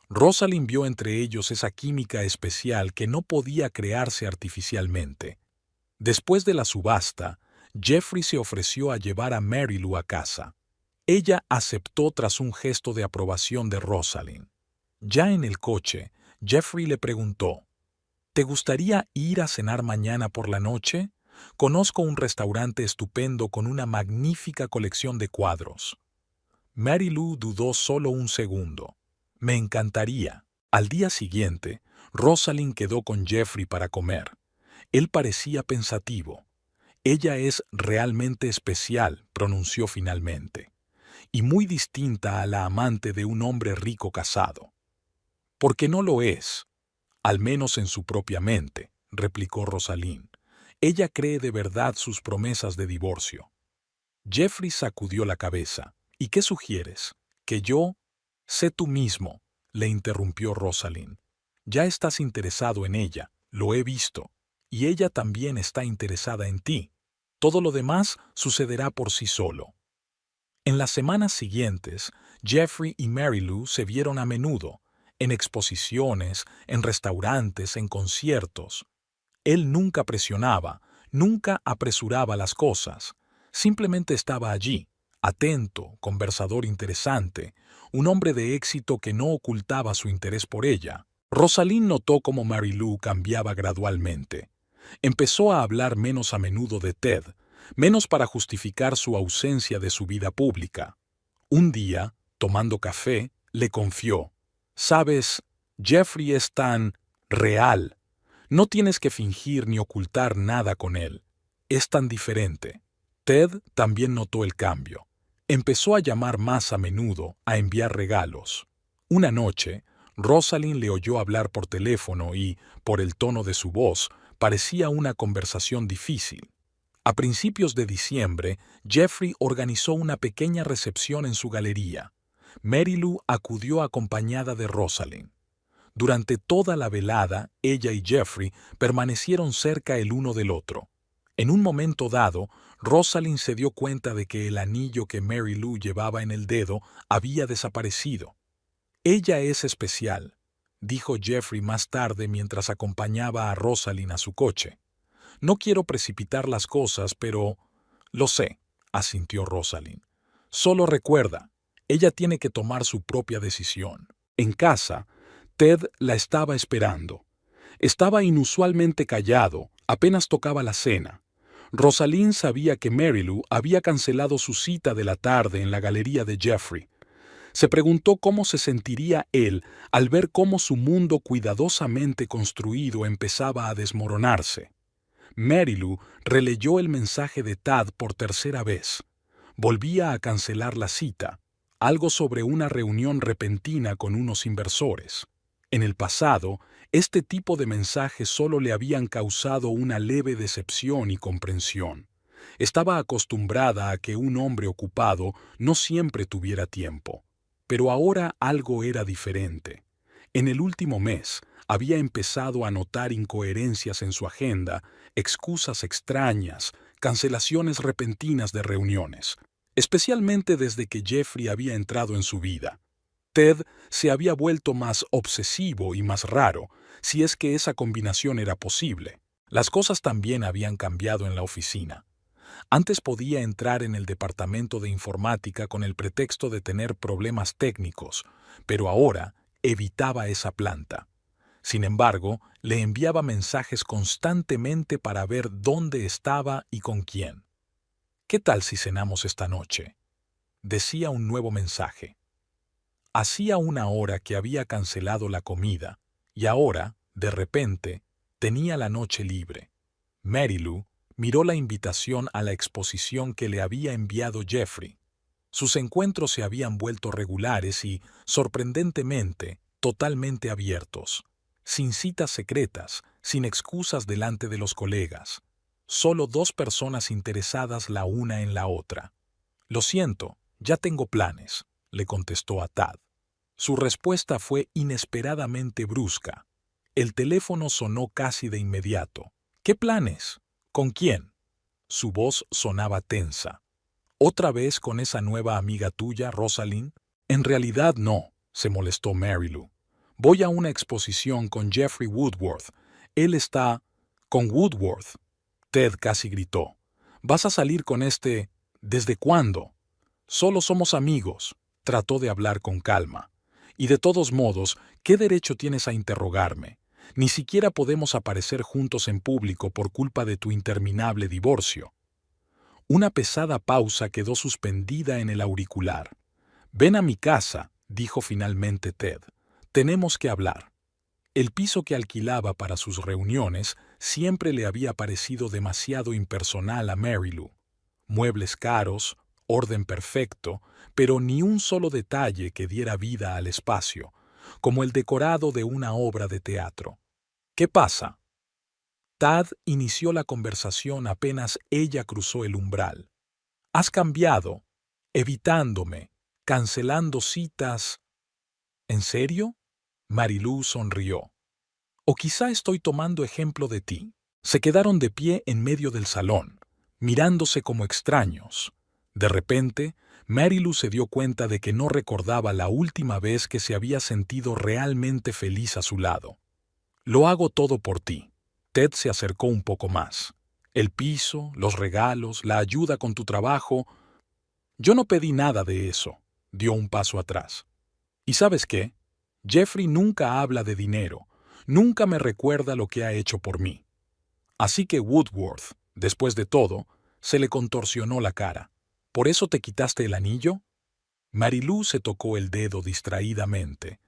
Rosalind vio entre ellos esa química especial que no podía crearse artificialmente. Después de la subasta, Jeffrey se ofreció a llevar a Mary Lou a casa. Ella aceptó tras un gesto de aprobación de Rosalind. Ya en el coche, Jeffrey le preguntó, «¿Te gustaría ir a cenar mañana por la noche? Conozco un restaurante estupendo con una magnífica colección de cuadros». Mary Lou dudó solo un segundo. «Me encantaría». Al día siguiente, Rosalind quedó con Jeffrey para comer. Él parecía pensativo. «Ella es realmente especial», pronunció finalmente, «y muy distinta a la amante de un hombre rico casado». «¿Por qué no lo es?» «Al menos en su propia mente», replicó Rosalind. «Ella cree de verdad sus promesas de divorcio». Jeffrey sacudió la cabeza. «¿Y qué sugieres? ¿Que yo...?» «Sé tú mismo», le interrumpió Rosalind. «Ya estás interesado en ella, lo he visto, y ella también está interesada en ti. Todo lo demás sucederá por sí solo». En las semanas siguientes, Jeffrey y Mary Lou se vieron a menudo, en exposiciones, en restaurantes, en conciertos. Él nunca presionaba, nunca apresuraba las cosas. Simplemente estaba allí, Atento, conversador interesante, un hombre de éxito que no ocultaba su interés por ella. Rosalind notó cómo Mary Lou cambiaba gradualmente. Empezó a hablar menos a menudo de Ted, menos para justificar su ausencia de su vida pública. Un día, tomando café, le confió: «Sabes, Jeffrey es tan real. No tienes que fingir ni ocultar nada con él. Es tan diferente». Ted también notó el cambio. Empezó a llamar más a menudo, a enviar regalos. Una noche, Rosalind le oyó hablar por teléfono y, por el tono de su voz, parecía una conversación difícil. A principios de diciembre, Jeffrey organizó una pequeña recepción en su galería. Mary Lou acudió acompañada de Rosalind. Durante toda la velada, ella y Jeffrey permanecieron cerca el uno del otro. En un momento dado, Rosalind se dio cuenta de que el anillo que Mary Lou llevaba en el dedo había desaparecido. «Ella es especial», dijo Jeffrey más tarde mientras acompañaba a Rosalind a su coche. «No quiero precipitar las cosas, pero...» «Lo sé», asintió Rosalind. «Solo recuerda, ella tiene que tomar su propia decisión». En casa, Ted la estaba esperando. Estaba inusualmente callado, apenas tocaba la cena. Rosalind sabía que Mary Lou había cancelado su cita de la tarde en la galería de Jeffrey. Se preguntó cómo se sentiría él al ver cómo su mundo cuidadosamente construido empezaba a desmoronarse. Mary Lou releyó el mensaje de Tad por tercera vez. Volvía a cancelar la cita, algo sobre una reunión repentina con unos inversores. En el pasado, este tipo de mensajes solo le habían causado una leve decepción y comprensión. Estaba acostumbrada a que un hombre ocupado no siempre tuviera tiempo. Pero ahora algo era diferente. En el último mes, había empezado a notar incoherencias en su agenda, excusas extrañas, cancelaciones repentinas de reuniones, especialmente desde que Jeffrey había entrado en su vida. Ted se había vuelto más obsesivo y más raro, si es que esa combinación era posible. Las cosas también habían cambiado en la oficina. Antes podía entrar en el departamento de informática con el pretexto de tener problemas técnicos, pero ahora evitaba esa planta. Sin embargo, le enviaba mensajes constantemente para ver dónde estaba y con quién. «¿Qué tal si cenamos esta noche?», decía un nuevo mensaje. Hacía una hora que había cancelado la comida, y ahora, de repente, tenía la noche libre. Mary Lou miró la invitación a la exposición que le había enviado Jeffrey. Sus encuentros se habían vuelto regulares y, sorprendentemente, totalmente abiertos. Sin citas secretas, sin excusas delante de los colegas. Solo dos personas interesadas la una en la otra. «Lo siento, ya tengo planes», le contestó a Tad. Su respuesta fue inesperadamente brusca. El teléfono sonó casi de inmediato. «¿Qué planes? ¿Con quién?». Su voz sonaba tensa. «¿Otra vez con esa nueva amiga tuya, Rosalind?». «En realidad no», se molestó Mary Lou. «Voy a una exposición con Jeffrey Woodworth. Él está...». «¿Con Woodworth?». Ted casi gritó. «¿Vas a salir con este...? ¿Desde cuándo?». «Solo somos amigos», trató de hablar con calma. «Y de todos modos, ¿qué derecho tienes a interrogarme? Ni siquiera podemos aparecer juntos en público por culpa de tu interminable divorcio». Una pesada pausa quedó suspendida en el auricular. «Ven a mi casa», dijo finalmente Ted. «Tenemos que hablar». El piso que alquilaba para sus reuniones siempre le había parecido demasiado impersonal a Mary Lou. Muebles caros, orden perfecto, pero ni un solo detalle que diera vida al espacio, como el decorado de una obra de teatro. «¿Qué pasa?». Tad inició la conversación apenas ella cruzó el umbral. «Has cambiado, evitándome, cancelando citas». «¿En serio?». Mary Lou sonrió. «O quizá estoy tomando ejemplo de ti». Se quedaron de pie en medio del salón, mirándose como extraños. De repente, Mary Lou se dio cuenta de que no recordaba la última vez que se había sentido realmente feliz a su lado. «Lo hago todo por ti». Ted se acercó un poco más. «El piso, los regalos, la ayuda con tu trabajo...». Yo no pedí nada de eso. Dio un paso atrás. ¿Y sabes qué? Jeffrey nunca habla de dinero, nunca me recuerda lo que ha hecho por mí. Así que Woodworth, después de todo, se le contorsionó la cara. ¿Por eso te quitaste el anillo? Marilú se tocó el dedo distraídamente.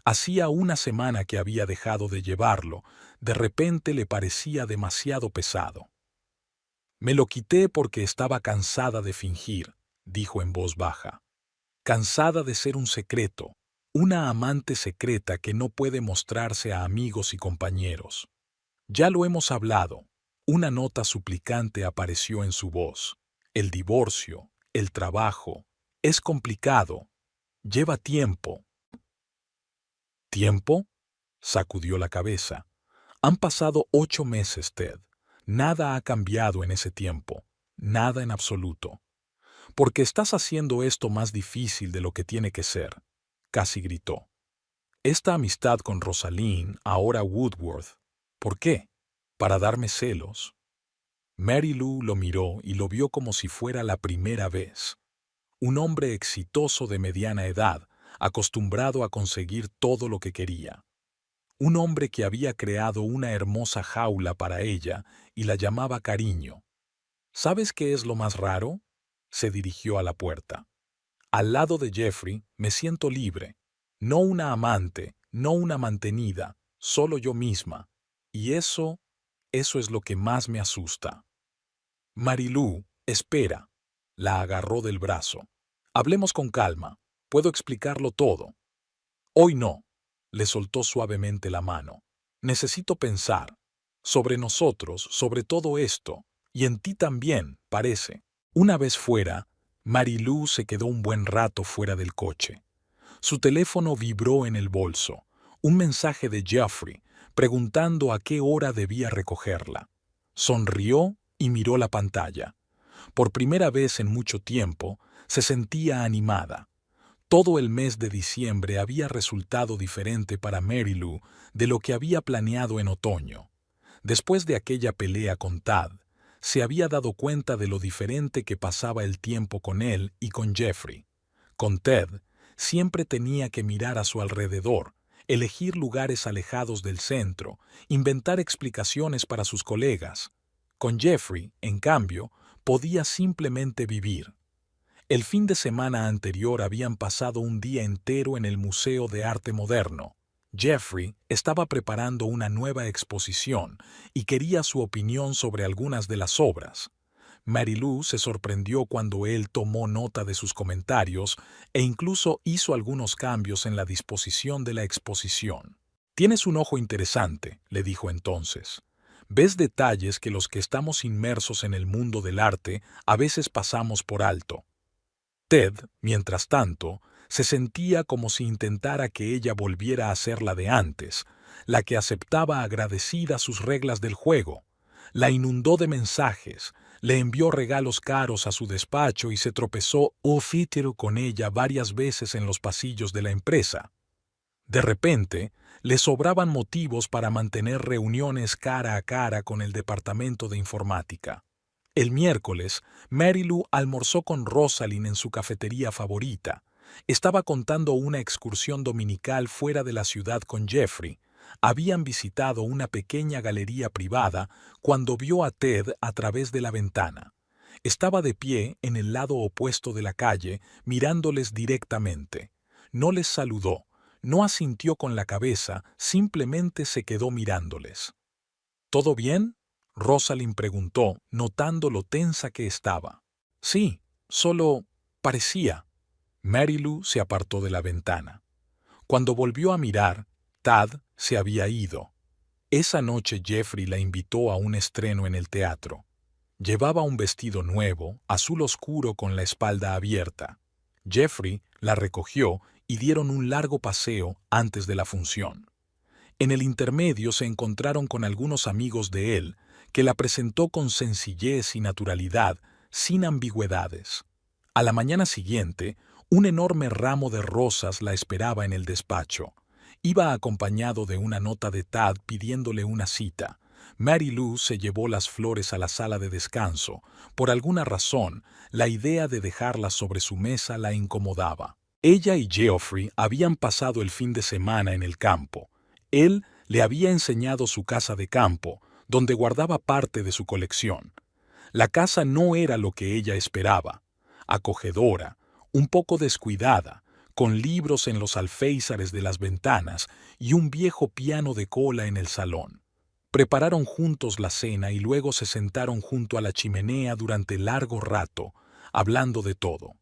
Hacía una semana que había dejado de llevarlo, de repente le parecía demasiado pesado. Me lo quité porque estaba cansada de fingir, dijo en voz baja. Cansada de ser un secreto, una amante secreta que no puede mostrarse a amigos y compañeros. Ya lo hemos hablado. Una nota suplicante apareció en su voz. El divorcio, el trabajo, es complicado. Lleva tiempo. ¿Tiempo? Sacudió la cabeza. Han pasado 8 meses, Ted. Nada ha cambiado en ese tiempo. Nada en absoluto. Porque estás haciendo esto más difícil de lo que tiene que ser. Casi gritó. Esta amistad con Rosalind, ahora Woodworth. ¿Por qué? ¿Para darme celos? Mary Lou lo miró y lo vio como si fuera la primera vez. Un hombre exitoso de mediana edad, acostumbrado a conseguir todo lo que quería. Un hombre que había creado una hermosa jaula para ella y la llamaba cariño. ¿Sabes qué es lo más raro? Se dirigió a la puerta. Al lado de Jeffrey me siento libre. No una amante, no una mantenida, solo yo misma. Y eso es lo que más me asusta. Marilú, espera. La agarró del brazo. Hablemos con calma. Puedo explicarlo todo. Hoy no. Le soltó suavemente la mano. Necesito pensar. Sobre nosotros, sobre todo esto. Y en ti también, parece. Una vez fuera, Marilú se quedó un buen rato fuera del coche. Su teléfono vibró en el bolso. Un mensaje de Jeffrey, preguntando a qué hora debía recogerla. Sonrió y miró la pantalla. Por primera vez en mucho tiempo, se sentía animada. Todo el mes de diciembre había resultado diferente para Mary Lou de lo que había planeado en otoño. Después de aquella pelea con Tad, se había dado cuenta de lo diferente que pasaba el tiempo con él y con Jeffrey. Con Ted, siempre tenía que mirar a su alrededor, elegir lugares alejados del centro, inventar explicaciones para sus colegas. Con Jeffrey, en cambio, podía simplemente vivir. El fin de semana anterior habían pasado un día entero en el Museo de Arte Moderno. Jeffrey estaba preparando una nueva exposición y quería su opinión sobre algunas de las obras. Marilú se sorprendió cuando él tomó nota de sus comentarios e incluso hizo algunos cambios en la disposición de la exposición. «Tienes un ojo interesante», le dijo entonces. «Ves detalles que los que estamos inmersos en el mundo del arte a veces pasamos por alto». Ted, mientras tanto, se sentía como si intentara que ella volviera a ser la de antes, la que aceptaba agradecida sus reglas del juego. La inundó de mensajes, le envió regalos caros a su despacho y se tropezó ofítero con ella varias veces en los pasillos de la empresa. De repente, le sobraban motivos para mantener reuniones cara a cara con el departamento de informática. El miércoles, Mary Lou almorzó con Rosalind en su cafetería favorita. Estaba contando una excursión dominical fuera de la ciudad con Jeffrey. Habían visitado una pequeña galería privada cuando vio a Ted a través de la ventana. Estaba de pie en el lado opuesto de la calle, mirándoles directamente. No les saludó, no asintió con la cabeza, simplemente se quedó mirándoles. ¿Todo bien?, Rosalind preguntó, notando lo tensa que estaba. Sí, solo parecía. Mary Lou se apartó de la ventana. Cuando volvió a mirar, Tad se había ido. Esa noche Jeffrey la invitó a un estreno en el teatro. Llevaba un vestido nuevo, azul oscuro con la espalda abierta. Jeffrey la recogió y dieron un largo paseo antes de la función. En el intermedio se encontraron con algunos amigos de él, que la presentó con sencillez y naturalidad, sin ambigüedades. A la mañana siguiente, un enorme ramo de rosas la esperaba en el despacho. Iba acompañado de una nota de Tad pidiéndole una cita, Mary Lou se llevó las flores a la sala de descanso. Por alguna razón, la idea de dejarlas sobre su mesa la incomodaba. Ella y Geoffrey habían pasado el fin de semana en el campo. Él le había enseñado su casa de campo, donde guardaba parte de su colección. La casa no era lo que ella esperaba. Acogedora, un poco descuidada, con libros en los alféizares de las ventanas y un viejo piano de cola en el salón. Prepararon juntos la cena y luego se sentaron junto a la chimenea durante largo rato, hablando de todo.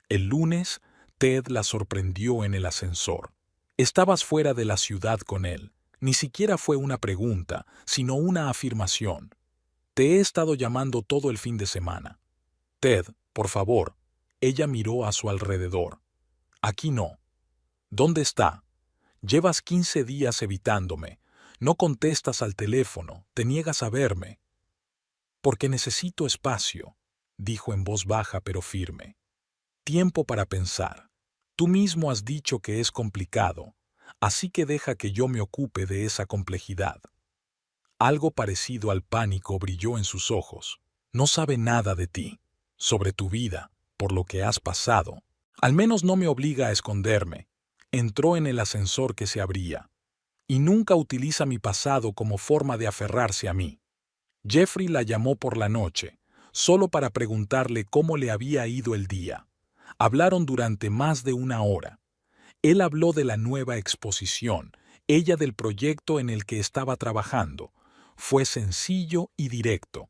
El lunes, Ted la sorprendió en el ascensor. Estabas fuera de la ciudad con él. Ni siquiera fue una pregunta, sino una afirmación. Te he estado llamando todo el fin de semana. Ted, por favor. Ella miró a su alrededor. Aquí no. ¿Dónde está? Llevas 15 días evitándome. No contestas al teléfono, te niegas a verme. Porque necesito espacio, dijo en voz baja pero firme. Tiempo para pensar. Tú mismo has dicho que es complicado, así que deja que yo me ocupe de esa complejidad. Algo parecido al pánico brilló en sus ojos. No sabe nada de ti, sobre tu vida, por lo que has pasado. Al menos no me obliga a esconderme. Entró en el ascensor que se abría. Y nunca utiliza mi pasado como forma de aferrarse a mí. Geoffrey la llamó por la noche, solo para preguntarle cómo le había ido el día. Hablaron durante más de una hora. Él habló de la nueva exposición, ella del proyecto en el que estaba trabajando. Fue sencillo y directo.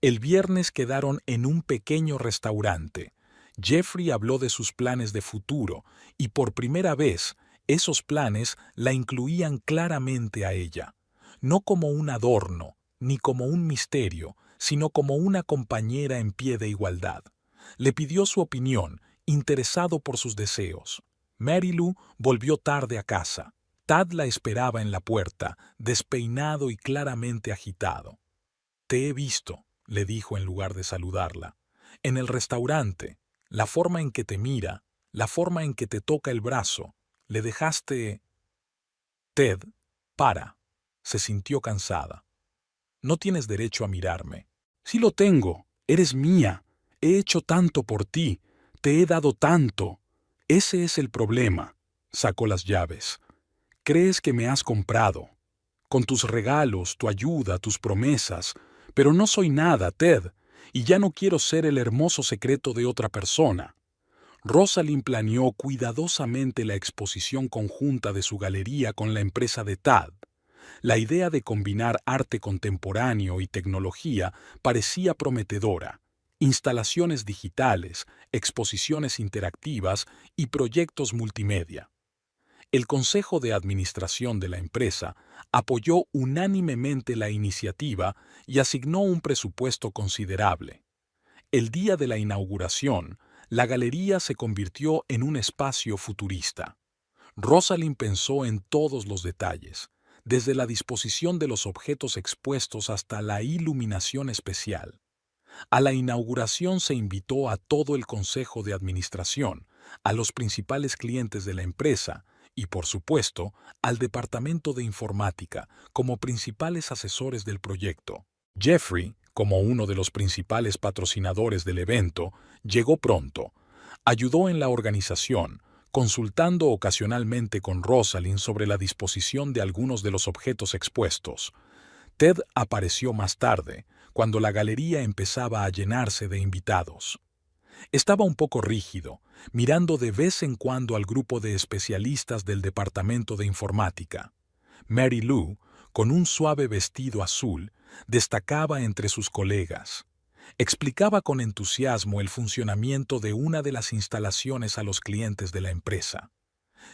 El viernes quedaron en un pequeño restaurante. Geoffrey habló de sus planes de futuro y por primera vez esos planes la incluían claramente a ella, no como un adorno, ni como un misterio, sino como una compañera en pie de igualdad. Le pidió su opinión, interesado por sus deseos. Mary Lou volvió tarde a casa. Tad la esperaba en la puerta, despeinado y claramente agitado. «Te he visto», le dijo en lugar de saludarla. «En el restaurante, la forma en que te mira, la forma en que te toca el brazo. Le dejaste...» «Ted, para». Se sintió cansada. «No tienes derecho a mirarme». «Sí lo tengo. Eres mía. He hecho tanto por ti. Te he dado tanto». «Ese es el problema». Sacó las llaves. «Crees que me has comprado. Con tus regalos, tu ayuda, tus promesas. Pero no soy nada, Ted. Y ya no quiero ser el hermoso secreto de otra persona». Rosalind planeó cuidadosamente la exposición conjunta de su galería con la empresa de Tad. La idea de combinar arte contemporáneo y tecnología parecía prometedora. Instalaciones digitales, exposiciones interactivas y proyectos multimedia. El Consejo de Administración de la empresa apoyó unánimemente la iniciativa y asignó un presupuesto considerable. El día de la inauguración, la galería se convirtió en un espacio futurista. Rosalind pensó en todos los detalles, desde la disposición de los objetos expuestos hasta la iluminación especial. A la inauguración se invitó a todo el Consejo de Administración, a los principales clientes de la empresa y, por supuesto, al Departamento de Informática como principales asesores del proyecto. Geoffrey, como uno de los principales patrocinadores del evento, llegó pronto. Ayudó en la organización, consultando ocasionalmente con Rosalind sobre la disposición de algunos de los objetos expuestos. Ted apareció más tarde, cuando la galería empezaba a llenarse de invitados. Estaba un poco rígido, mirando de vez en cuando al grupo de especialistas del Departamento de Informática. Mary Lou, con un suave vestido azul, destacaba entre sus colegas. Explicaba con entusiasmo el funcionamiento de una de las instalaciones a los clientes de la empresa.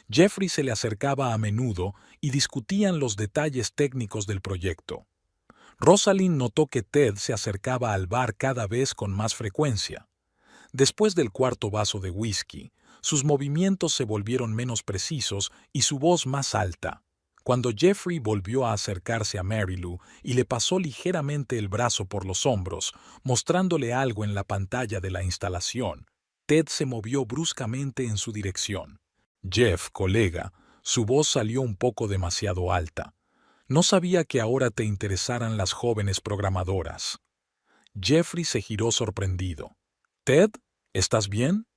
Geoffrey se le acercaba a menudo y discutían los detalles técnicos del proyecto. Rosalind notó que Ted se acercaba al bar cada vez con más frecuencia. Después del cuarto vaso de whisky, sus movimientos se volvieron menos precisos y su voz más alta. Cuando Geoffrey volvió a acercarse a Mary Lou y le pasó ligeramente el brazo por los hombros, mostrándole algo en la pantalla de la instalación, Ted se movió bruscamente en su dirección. «Jeff, colega», su voz salió un poco demasiado alta. No sabía que ahora te interesaran las jóvenes programadoras. Jeffrey se giró sorprendido. «Ted, ¿estás bien?»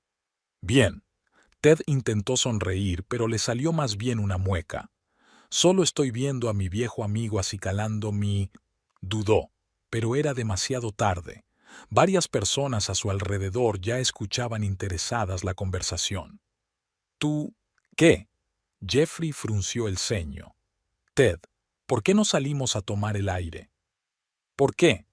«Bien». Ted intentó sonreír, pero le salió más bien una mueca. «Solo estoy viendo a mi viejo amigo acicalando mi...» Dudó, pero era demasiado tarde. Varias personas a su alrededor ya escuchaban interesadas la conversación. «¿Tú qué?» Jeffrey frunció el ceño. «Ted, ¿por qué no salimos a tomar el aire?» «¿Por qué?»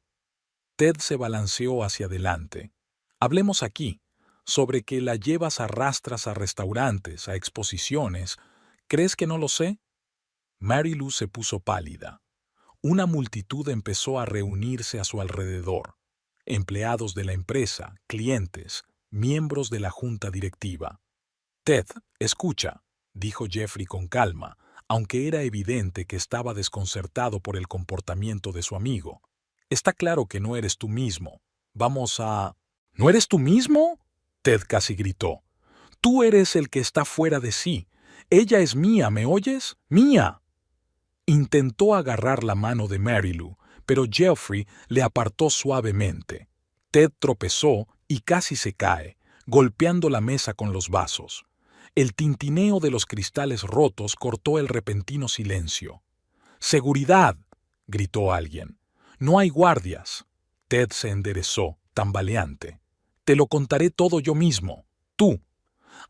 Ted se balanceó hacia adelante. «Hablemos aquí, sobre que la llevas a rastras a restaurantes, a exposiciones. ¿Crees que no lo sé?» Mary Lou se puso pálida. Una multitud empezó a reunirse a su alrededor. Empleados de la empresa, clientes, miembros de la junta directiva. «Ted, escucha», dijo Jeffrey con calma, aunque era evidente que estaba desconcertado por el comportamiento de su amigo. «Está claro que no eres tú mismo. Vamos a...» «¿No eres tú mismo?» Ted casi gritó. «Tú eres el que está fuera de sí. Ella es mía, ¿me oyes? ¡Mía!» Intentó agarrar la mano de Mary Lou, pero Jeffrey le apartó suavemente. Ted tropezó y casi se cae, golpeando la mesa con los vasos. El tintineo de los cristales rotos cortó el repentino silencio. «¡Seguridad!», gritó alguien. «No hay guardias». Ted se enderezó, tambaleante. «Te lo contaré todo yo mismo. Tú».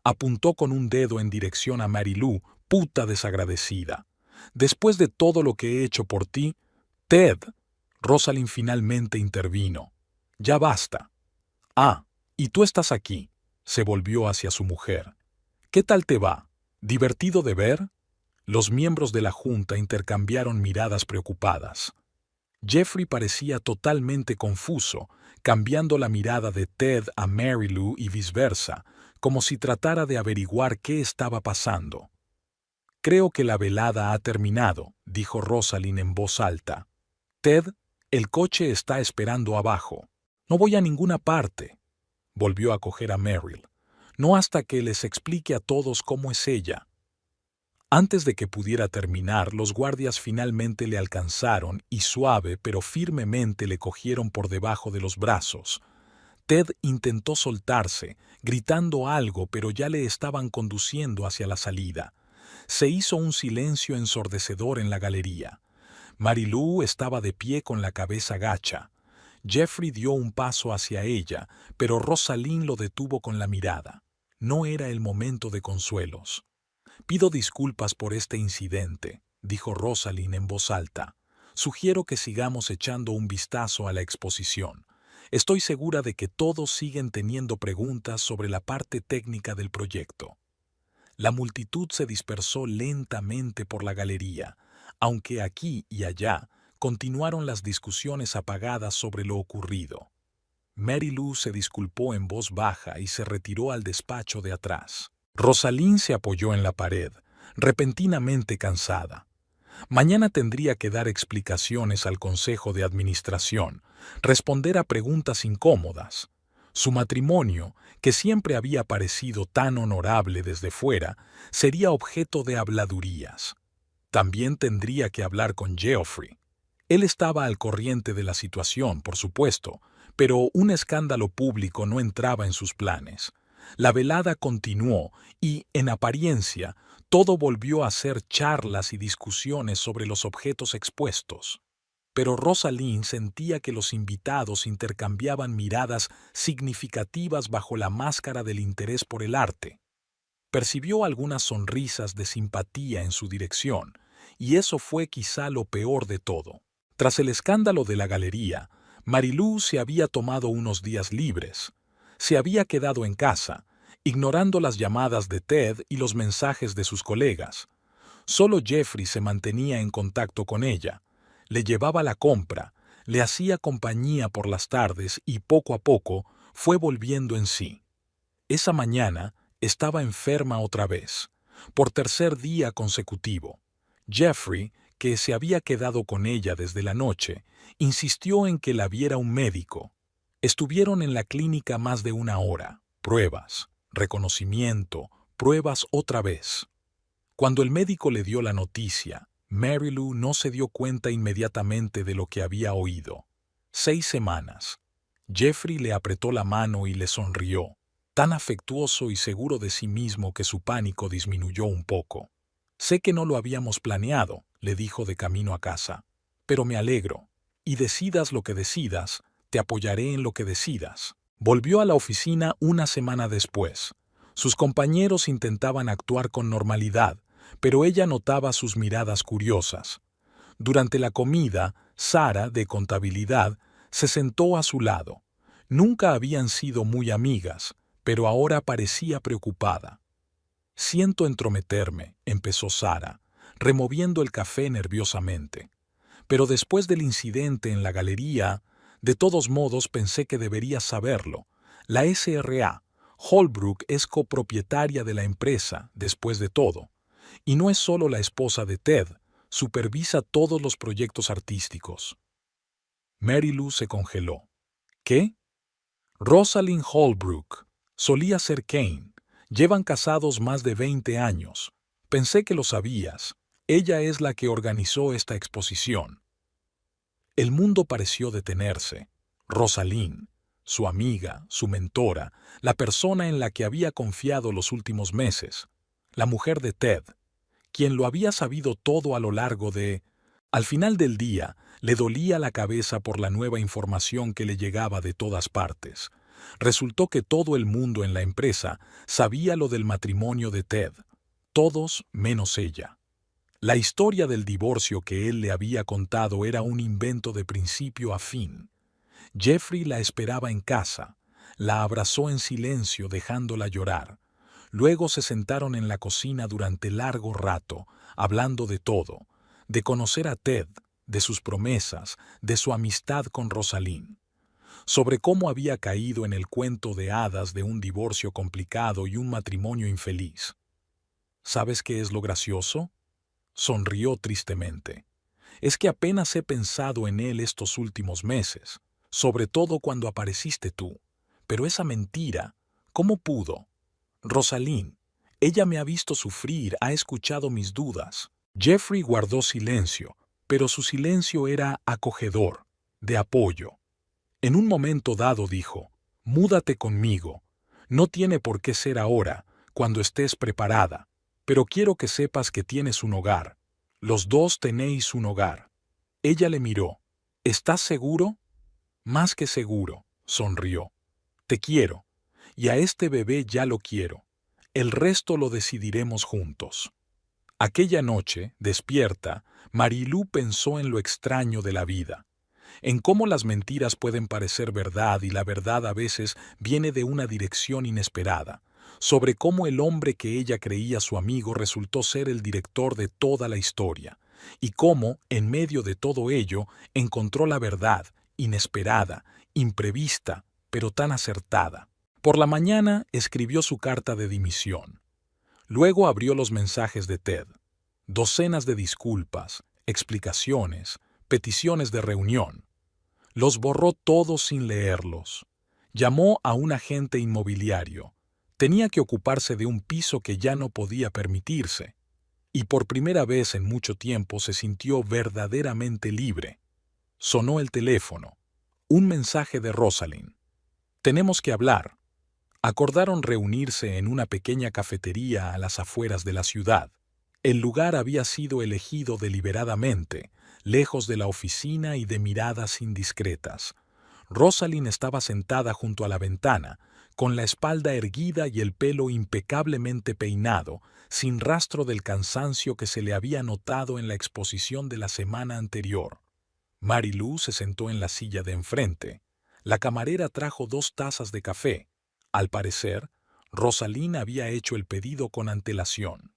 Apuntó con un dedo en dirección a Mary Lou, puta desagradecida. «Después de todo lo que he hecho por ti...» «Ted», Rosalind finalmente intervino. «Ya basta». «Ah, y tú estás aquí», se volvió hacia su mujer. «¿Qué tal te va? ¿Divertido de ver?» Los miembros de la junta intercambiaron miradas preocupadas. Jeffrey parecía totalmente confuso, cambiando la mirada de Ted a Mary Lou y viceversa, como si tratara de averiguar qué estaba pasando. «Creo que la velada ha terminado», dijo Rosalind en voz alta. «Ted, el coche está esperando abajo. No voy a ninguna parte», volvió a coger a Meryl. «No hasta que les explique a todos cómo es ella». Antes de que pudiera terminar, los guardias finalmente le alcanzaron y suave pero firmemente le cogieron por debajo de los brazos. Ted intentó soltarse, gritando algo, pero ya le estaban conduciendo hacia la salida. Se hizo un silencio ensordecedor en la galería. Mary Lou estaba de pie con la cabeza gacha. Jeffrey dio un paso hacia ella, pero Rosalind lo detuvo con la mirada. No era el momento de consuelos. «Pido disculpas por este incidente», dijo Rosalind en voz alta. «Sugiero que sigamos echando un vistazo a la exposición. Estoy segura de que todos siguen teniendo preguntas sobre la parte técnica del proyecto». La multitud se dispersó lentamente por la galería, aunque aquí y allá continuaron las discusiones apagadas sobre lo ocurrido. Mary Lou se disculpó en voz baja y se retiró al despacho de atrás. Rosalind se apoyó en la pared, repentinamente cansada. Mañana tendría que dar explicaciones al Consejo de Administración, responder a preguntas incómodas. Su matrimonio, que siempre había parecido tan honorable desde fuera, sería objeto de habladurías. También tendría que hablar con Geoffrey. Él estaba al corriente de la situación, por supuesto, pero un escándalo público no entraba en sus planes. La velada continuó y, en apariencia, todo volvió a ser charlas y discusiones sobre los objetos expuestos. Pero Rosalind sentía que los invitados intercambiaban miradas significativas bajo la máscara del interés por el arte. Percibió algunas sonrisas de simpatía en su dirección, y eso fue quizá lo peor de todo. Tras el escándalo de la galería, Mary Lou se había tomado unos días libres. Se había quedado en casa, ignorando las llamadas de Ted y los mensajes de sus colegas. Solo Jeffrey se mantenía en contacto con ella. Le llevaba la compra, le hacía compañía por las tardes y poco a poco fue volviendo en sí. Esa mañana estaba enferma otra vez, por tercer día consecutivo. Jeffrey, que se había quedado con ella desde la noche, insistió en que la viera un médico. Estuvieron en la clínica más de una hora. Pruebas, reconocimiento, pruebas otra vez. Cuando el médico le dio la noticia, Mary Lou no se dio cuenta inmediatamente de lo que había oído. 6 semanas. Jeffrey le apretó la mano y le sonrió, tan afectuoso y seguro de sí mismo que su pánico disminuyó un poco. Sé que no lo habíamos planeado, le dijo de camino a casa, pero me alegro. Y decidas lo que decidas, te apoyaré en lo que decidas. Volvió a la oficina una semana después. Sus compañeros intentaban actuar con normalidad, pero ella notaba sus miradas curiosas. Durante la comida, Sara, de contabilidad, se sentó a su lado. Nunca habían sido muy amigas, pero ahora parecía preocupada. «Siento entrometerme», empezó Sara, removiendo el café nerviosamente. «Pero después del incidente en la galería, de todos modos pensé que deberías saberlo. La SRA, Holbrook, es copropietaria de la empresa, después de todo. Y no es solo la esposa de Ted, supervisa todos los proyectos artísticos». Mary Lou se congeló. ¿Qué? Rosalind Holbrook. Solía ser Kane. Llevan casados más de 20 años. Pensé que lo sabías. Ella es la que organizó esta exposición. El mundo pareció detenerse. Rosalind, su amiga, su mentora, la persona en la que había confiado los últimos meses, la mujer de Ted, quien lo había sabido todo a lo largo de... Al final del día, le dolía la cabeza por la nueva información que le llegaba de todas partes. Resultó que todo el mundo en la empresa sabía lo del matrimonio de Ted. Todos menos ella. La historia del divorcio que él le había contado era un invento de principio a fin. Jeffrey la esperaba en casa. La abrazó en silencio dejándola llorar. Luego se sentaron en la cocina durante largo rato, hablando de todo, de conocer a Ted, de sus promesas, de su amistad con Rosalind, sobre cómo había caído en el cuento de hadas de un divorcio complicado y un matrimonio infeliz. ¿Sabes qué es lo gracioso? Sonrió tristemente. Es que apenas he pensado en él estos últimos meses, sobre todo cuando apareciste tú. Pero esa mentira, ¿cómo pudo? Rosalind, ella me ha visto sufrir, ha escuchado mis dudas. Jeffrey guardó silencio, pero su silencio era acogedor, de apoyo. En un momento dado dijo, «Múdate conmigo. No tiene por qué ser ahora, cuando estés preparada, pero quiero que sepas que tienes un hogar. Los dos tenéis un hogar». Ella le miró. «¿Estás seguro?» «Más que seguro», sonrió. «Te quiero, y a este bebé ya lo quiero. El resto lo decidiremos juntos». Aquella noche, despierta, Marilú pensó en lo extraño de la vida, en cómo las mentiras pueden parecer verdad y la verdad a veces viene de una dirección inesperada, sobre cómo el hombre que ella creía su amigo resultó ser el director de toda la historia, y cómo, en medio de todo ello, encontró la verdad, inesperada, imprevista, pero tan acertada. Por la mañana escribió su carta de dimisión. Luego abrió los mensajes de Ted. Docenas de disculpas, explicaciones, peticiones de reunión. Los borró todos sin leerlos. Llamó a un agente inmobiliario. Tenía que ocuparse de un piso que ya no podía permitirse. Y por primera vez en mucho tiempo se sintió verdaderamente libre. Sonó el teléfono. Un mensaje de Rosalind. «Tenemos que hablar». Acordaron reunirse en una pequeña cafetería a las afueras de la ciudad. El lugar había sido elegido deliberadamente, lejos de la oficina y de miradas indiscretas. Rosalind estaba sentada junto a la ventana, con la espalda erguida y el pelo impecablemente peinado, sin rastro del cansancio que se le había notado en la exposición de la semana anterior. Mary Lou se sentó en la silla de enfrente. La camarera trajo 2 tazas de café. Al parecer, Rosalind había hecho el pedido con antelación.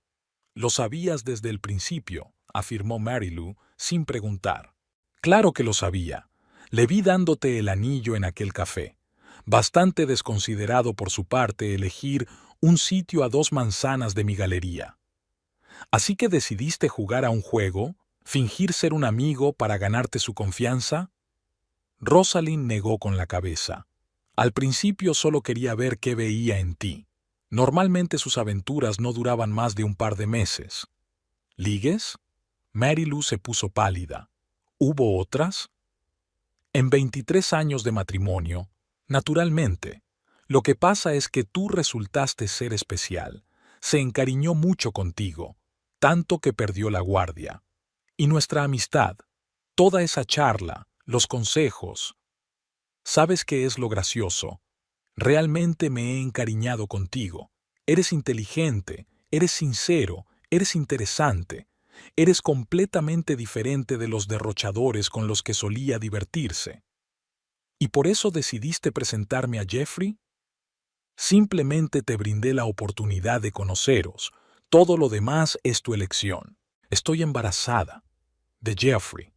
«Lo sabías desde el principio», afirmó Mary Lou, sin preguntar. «Claro que lo sabía. Le vi dándote el anillo en aquel café. Bastante desconsiderado por su parte elegir un sitio a 2 manzanas de mi galería. ¿Así que decidiste jugar a un juego? ¿Fingir ser un amigo para ganarte su confianza?» Rosalind negó con la cabeza. «Al principio solo quería ver qué veía en ti. Normalmente sus aventuras no duraban más de un par de meses». «¿Ligues?» Mary Lou se puso pálida. ¿Hubo otras? En 23 años de matrimonio, naturalmente. Lo que pasa es que tú resultaste ser especial. Se encariñó mucho contigo, tanto que perdió la guardia. Y nuestra amistad, toda esa charla, los consejos. ¿Sabes qué es lo gracioso? Realmente me he encariñado contigo. Eres inteligente, eres sincero, eres interesante. Eres completamente diferente de los derrochadores con los que solía divertirse. ¿Y por eso decidiste presentarme a Jeffrey? Simplemente te brindé la oportunidad de conoceros. Todo lo demás es tu elección. Estoy embarazada. De Jeffrey.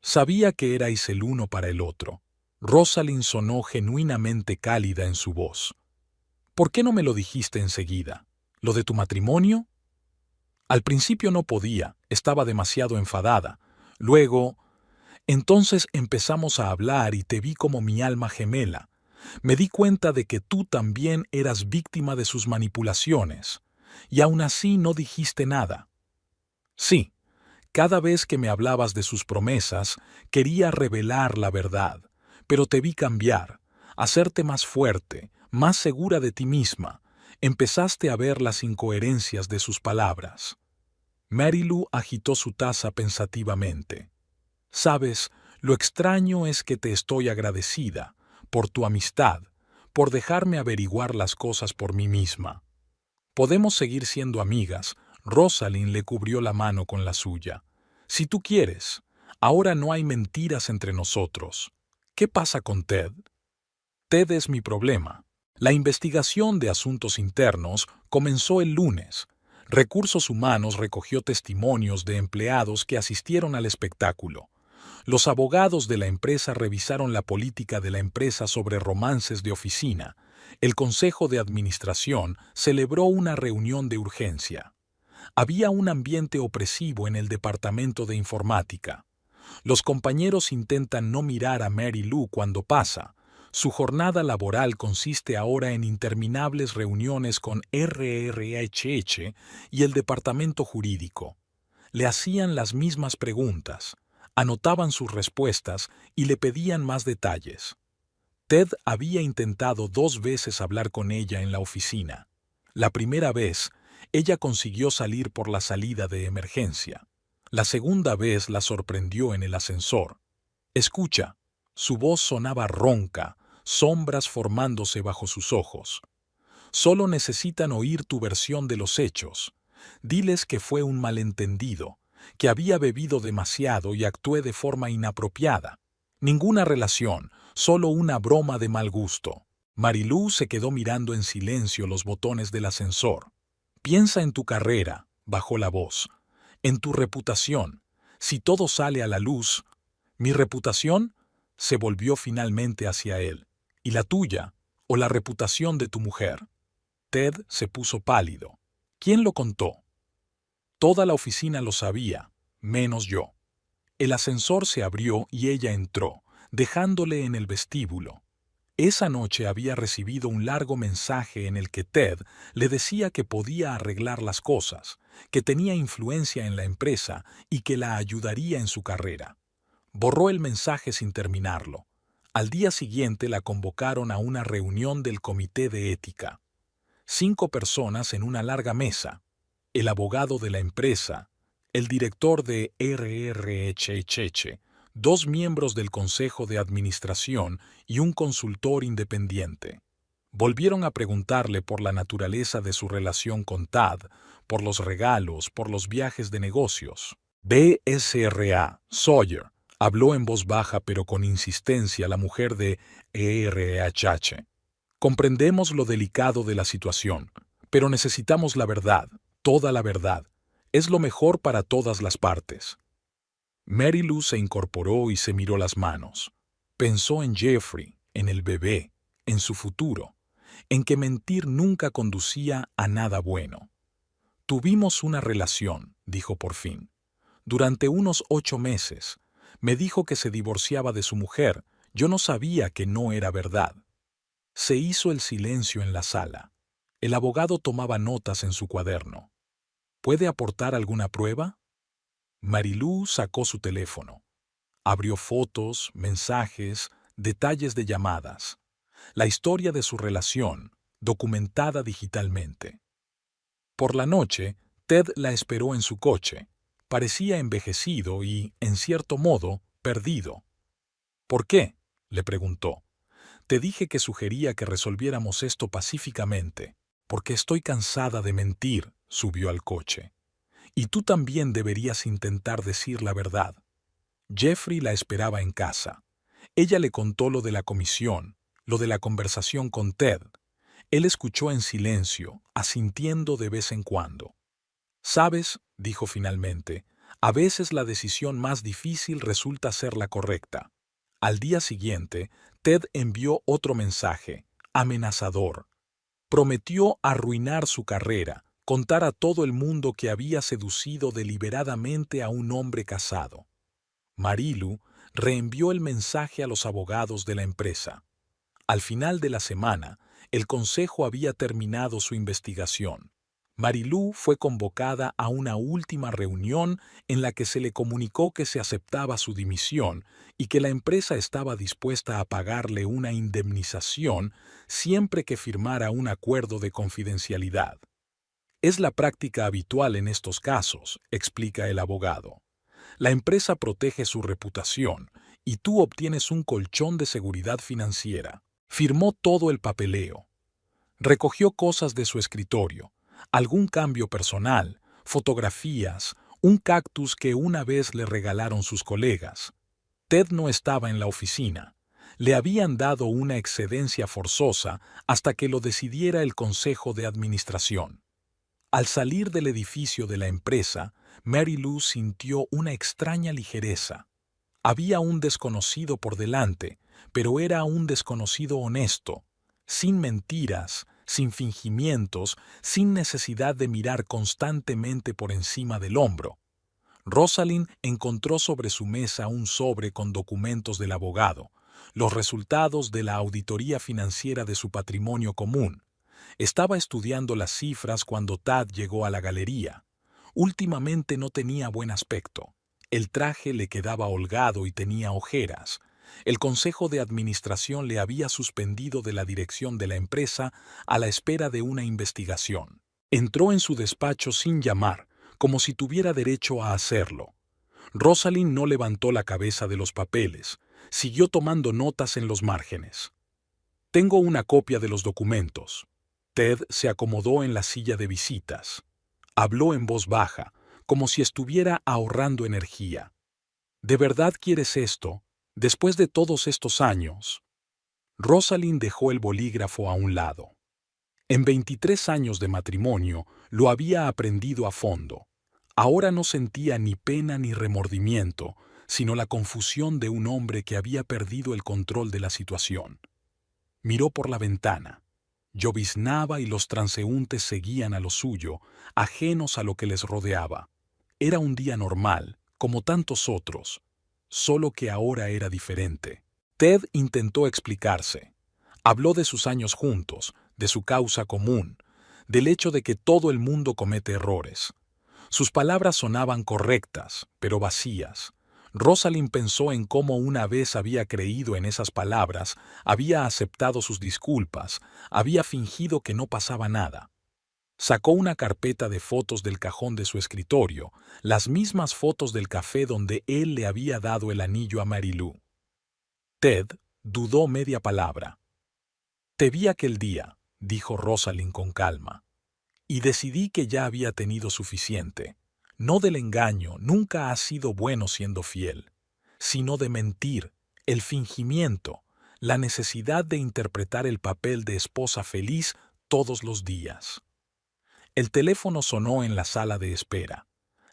Sabía que erais el uno para el otro. Rosalind sonó genuinamente cálida en su voz. ¿Por qué no me lo dijiste enseguida? ¿Lo de tu matrimonio? Al principio no podía, estaba demasiado enfadada. Luego, entonces empezamos a hablar y te vi como mi alma gemela. Me di cuenta de que tú también eras víctima de sus manipulaciones. Y aún así no dijiste nada. Sí, cada vez que me hablabas de sus promesas, quería revelar la verdad, pero te vi cambiar, hacerte más fuerte, más segura de ti misma. Empezaste a ver las incoherencias de sus palabras. Mary Lou agitó su taza pensativamente. Sabes, lo extraño es que te estoy agradecida por tu amistad, por dejarme averiguar las cosas por mí misma. Podemos seguir siendo amigas. Rosalind le cubrió la mano con la suya. Si tú quieres, ahora no hay mentiras entre nosotros. ¿Qué pasa con Ted? Ted es mi problema. La investigación de asuntos internos comenzó el lunes. Recursos Humanos recogió testimonios de empleados que asistieron al espectáculo. Los abogados de la empresa revisaron la política de la empresa sobre romances de oficina. El Consejo de Administración celebró una reunión de urgencia. Había un ambiente opresivo en el departamento de informática. Los compañeros intentan no mirar a Mary Lou cuando pasa. Su jornada laboral consiste ahora en interminables reuniones con RRHH y el departamento jurídico. Le hacían las mismas preguntas, anotaban sus respuestas y le pedían más detalles. Ted había intentado 2 veces hablar con ella en la oficina. La primera vez, ella consiguió salir por la salida de emergencia. La segunda vez la sorprendió en el ascensor. Escucha, su voz sonaba ronca, sombras formándose bajo sus ojos. Solo necesitan oír tu versión de los hechos. Diles que fue un malentendido, que había bebido demasiado y actué de forma inapropiada. Ninguna relación, solo una broma de mal gusto. Mary Lou se quedó mirando en silencio los botones del ascensor. Piensa en tu carrera, bajó la voz, en tu reputación. Si todo sale a la luz, ¿mi reputación? Se volvió finalmente hacia él. ¿Y la tuya? ¿O la reputación de tu mujer? Ted se puso pálido. ¿Quién lo contó? Toda la oficina lo sabía, menos yo. El ascensor se abrió y ella entró, dejándole en el vestíbulo. Esa noche había recibido un largo mensaje en el que Ted le decía que podía arreglar las cosas, que tenía influencia en la empresa y que la ayudaría en su carrera. Borró el mensaje sin terminarlo. Al día siguiente la convocaron a una reunión del comité de ética. 5 personas en una larga mesa. El abogado de la empresa, el director de RRHH, 2 miembros del Consejo de Administración y un consultor independiente. Volvieron a preguntarle por la naturaleza de su relación con Tad, por los regalos, por los viajes de negocios. BSRA, Sawyer, habló en voz baja pero con insistencia la mujer de ERHH. Comprendemos lo delicado de la situación, pero necesitamos la verdad, toda la verdad. Es lo mejor para todas las partes. Mary Lou se incorporó y se miró las manos. Pensó en Jeffrey, en el bebé, en su futuro, en que mentir nunca conducía a nada bueno. Tuvimos una relación, dijo por fin. Durante unos 8 meses. Me dijo que se divorciaba de su mujer. Yo no sabía que no era verdad. Se hizo el silencio en la sala. El abogado tomaba notas en su cuaderno. ¿Puede aportar alguna prueba? Marilú sacó su teléfono. Abrió fotos, mensajes, detalles de llamadas. La historia de su relación, documentada digitalmente. Por la noche, Ted la esperó en su coche. Parecía envejecido y, en cierto modo, perdido. ¿Por qué?, le preguntó. Te dije que sugería que resolviéramos esto pacíficamente, porque estoy cansada de mentir, subió al coche. Y tú también deberías intentar decir la verdad. Jeffrey la esperaba en casa. Ella le contó lo de la comisión, lo de la conversación con Ted. Él escuchó en silencio, asintiendo de vez en cuando. «Sabes», dijo finalmente, «a veces la decisión más difícil resulta ser la correcta». Al día siguiente, Ted envió otro mensaje, amenazador. Prometió arruinar su carrera, contar a todo el mundo que había seducido deliberadamente a un hombre casado. Marilu reenvió el mensaje a los abogados de la empresa. Al final de la semana, el consejo había terminado su investigación. Marilú fue convocada a una última reunión en la que se le comunicó que se aceptaba su dimisión y que la empresa estaba dispuesta a pagarle una indemnización siempre que firmara un acuerdo de confidencialidad. Es la práctica habitual en estos casos, explica el abogado. La empresa protege su reputación y tú obtienes un colchón de seguridad financiera. Firmó todo el papeleo. Recogió cosas de su escritorio, algún cambio personal, fotografías, un cactus que una vez le regalaron sus colegas. Ted no estaba en la oficina. Le habían dado una excedencia forzosa hasta que lo decidiera el consejo de administración. Al salir del edificio de la empresa, Marilú sintió una extraña ligereza. Había un desconocido por delante, pero era un desconocido honesto, sin mentiras, sin fingimientos, sin necesidad de mirar constantemente por encima del hombro. Rosalind encontró sobre su mesa un sobre con documentos del abogado, los resultados de la auditoría financiera de su patrimonio común. Estaba estudiando las cifras cuando Tad llegó a la galería. Últimamente no tenía buen aspecto. El traje le quedaba holgado y tenía ojeras. El consejo de administración le había suspendido de la dirección de la empresa a la espera de una investigación. Entró en su despacho sin llamar, como si tuviera derecho a hacerlo. Rosalind no levantó la cabeza de los papeles, siguió tomando notas en los márgenes. «Tengo una copia de los documentos». Ted se acomodó en la silla de visitas. Habló en voz baja, como si estuviera ahorrando energía. «¿De verdad quieres esto, después de todos estos años?» Rosalind dejó el bolígrafo a un lado. En 23 años de matrimonio lo había aprendido a fondo. Ahora no sentía ni pena ni remordimiento, sino la confusión de un hombre que había perdido el control de la situación. Miró por la ventana. Lloviznaba y los transeúntes seguían a lo suyo, ajenos a lo que les rodeaba. Era un día normal, como tantos otros, solo que ahora era diferente. Ted intentó explicarse. Habló de sus años juntos, de su causa común, del hecho de que todo el mundo comete errores. Sus palabras sonaban correctas, pero vacías. Rosalind pensó en cómo una vez había creído en esas palabras, había aceptado sus disculpas, había fingido que no pasaba nada. Sacó una carpeta de fotos del cajón de su escritorio, las mismas fotos del café donde él le había dado el anillo a Marilú. Ted dudó media palabra. «Te vi aquel día», dijo Rosalind con calma, «y decidí que ya había tenido suficiente. No del engaño, nunca has sido bueno siendo fiel, sino de mentir, el fingimiento, la necesidad de interpretar el papel de esposa feliz todos los días». El teléfono sonó en la sala de espera.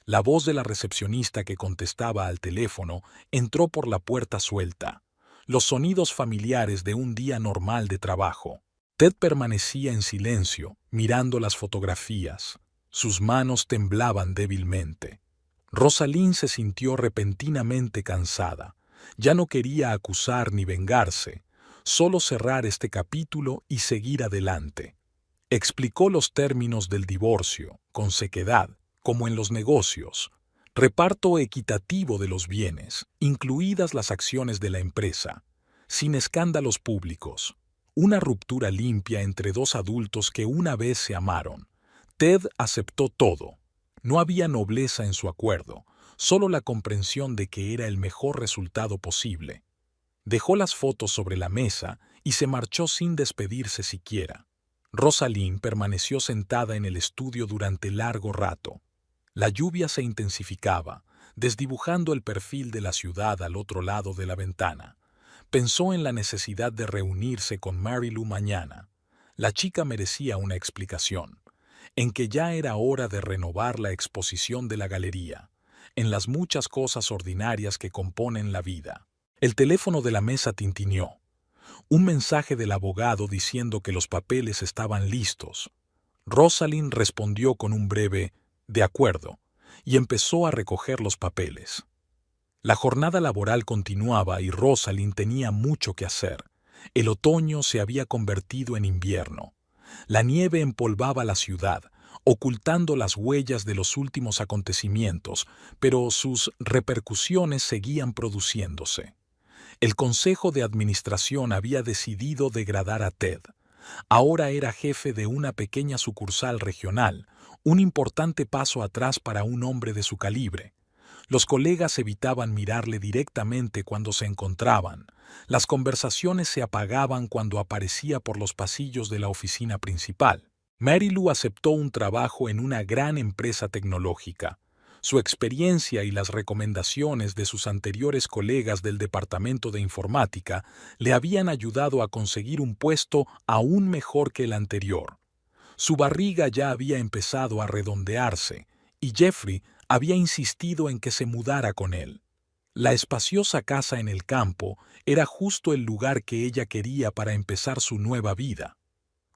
La voz de la recepcionista que contestaba al teléfono entró por la puerta suelta. Los sonidos familiares de un día normal de trabajo. Ted permanecía en silencio, mirando las fotografías. Sus manos temblaban débilmente. Rosalind se sintió repentinamente cansada. Ya no quería acusar ni vengarse, solo cerrar este capítulo y seguir adelante. Explicó los términos del divorcio, con sequedad, como en los negocios. Reparto equitativo de los bienes, incluidas las acciones de la empresa, sin escándalos públicos. Una ruptura limpia entre dos adultos que una vez se amaron. Ted aceptó todo. No había nobleza en su acuerdo, solo la comprensión de que era el mejor resultado posible. Dejó las fotos sobre la mesa y se marchó sin despedirse siquiera. Rosalind permaneció sentada en el estudio durante largo rato. La lluvia se intensificaba, desdibujando el perfil de la ciudad al otro lado de la ventana. Pensó en la necesidad de reunirse con Mary Lou mañana. La chica merecía una explicación, en que ya era hora de renovar la exposición de la galería, en las muchas cosas ordinarias que componen la vida. El teléfono de la mesa tintineó. Un mensaje del abogado diciendo que los papeles estaban listos. Rosalind respondió con un breve «de acuerdo» y empezó a recoger los papeles. La jornada laboral continuaba y Rosalind tenía mucho que hacer. El otoño se había convertido en invierno. La nieve empolvaba la ciudad, ocultando las huellas de los últimos acontecimientos, pero sus repercusiones seguían produciéndose. El Consejo de Administración había decidido degradar a Ted. Ahora era jefe de una pequeña sucursal regional, un importante paso atrás para un hombre de su calibre. Los colegas evitaban mirarle directamente cuando se encontraban. Las conversaciones se apagaban cuando aparecía por los pasillos de la oficina principal. Mary Lou aceptó un trabajo en una gran empresa tecnológica. Su experiencia y las recomendaciones de sus anteriores colegas del departamento de informática le habían ayudado a conseguir un puesto aún mejor que el anterior. Su barriga ya había empezado a redondearse, y Jeffrey había insistido en que se mudara con él. La espaciosa casa en el campo era justo el lugar que ella quería para empezar su nueva vida.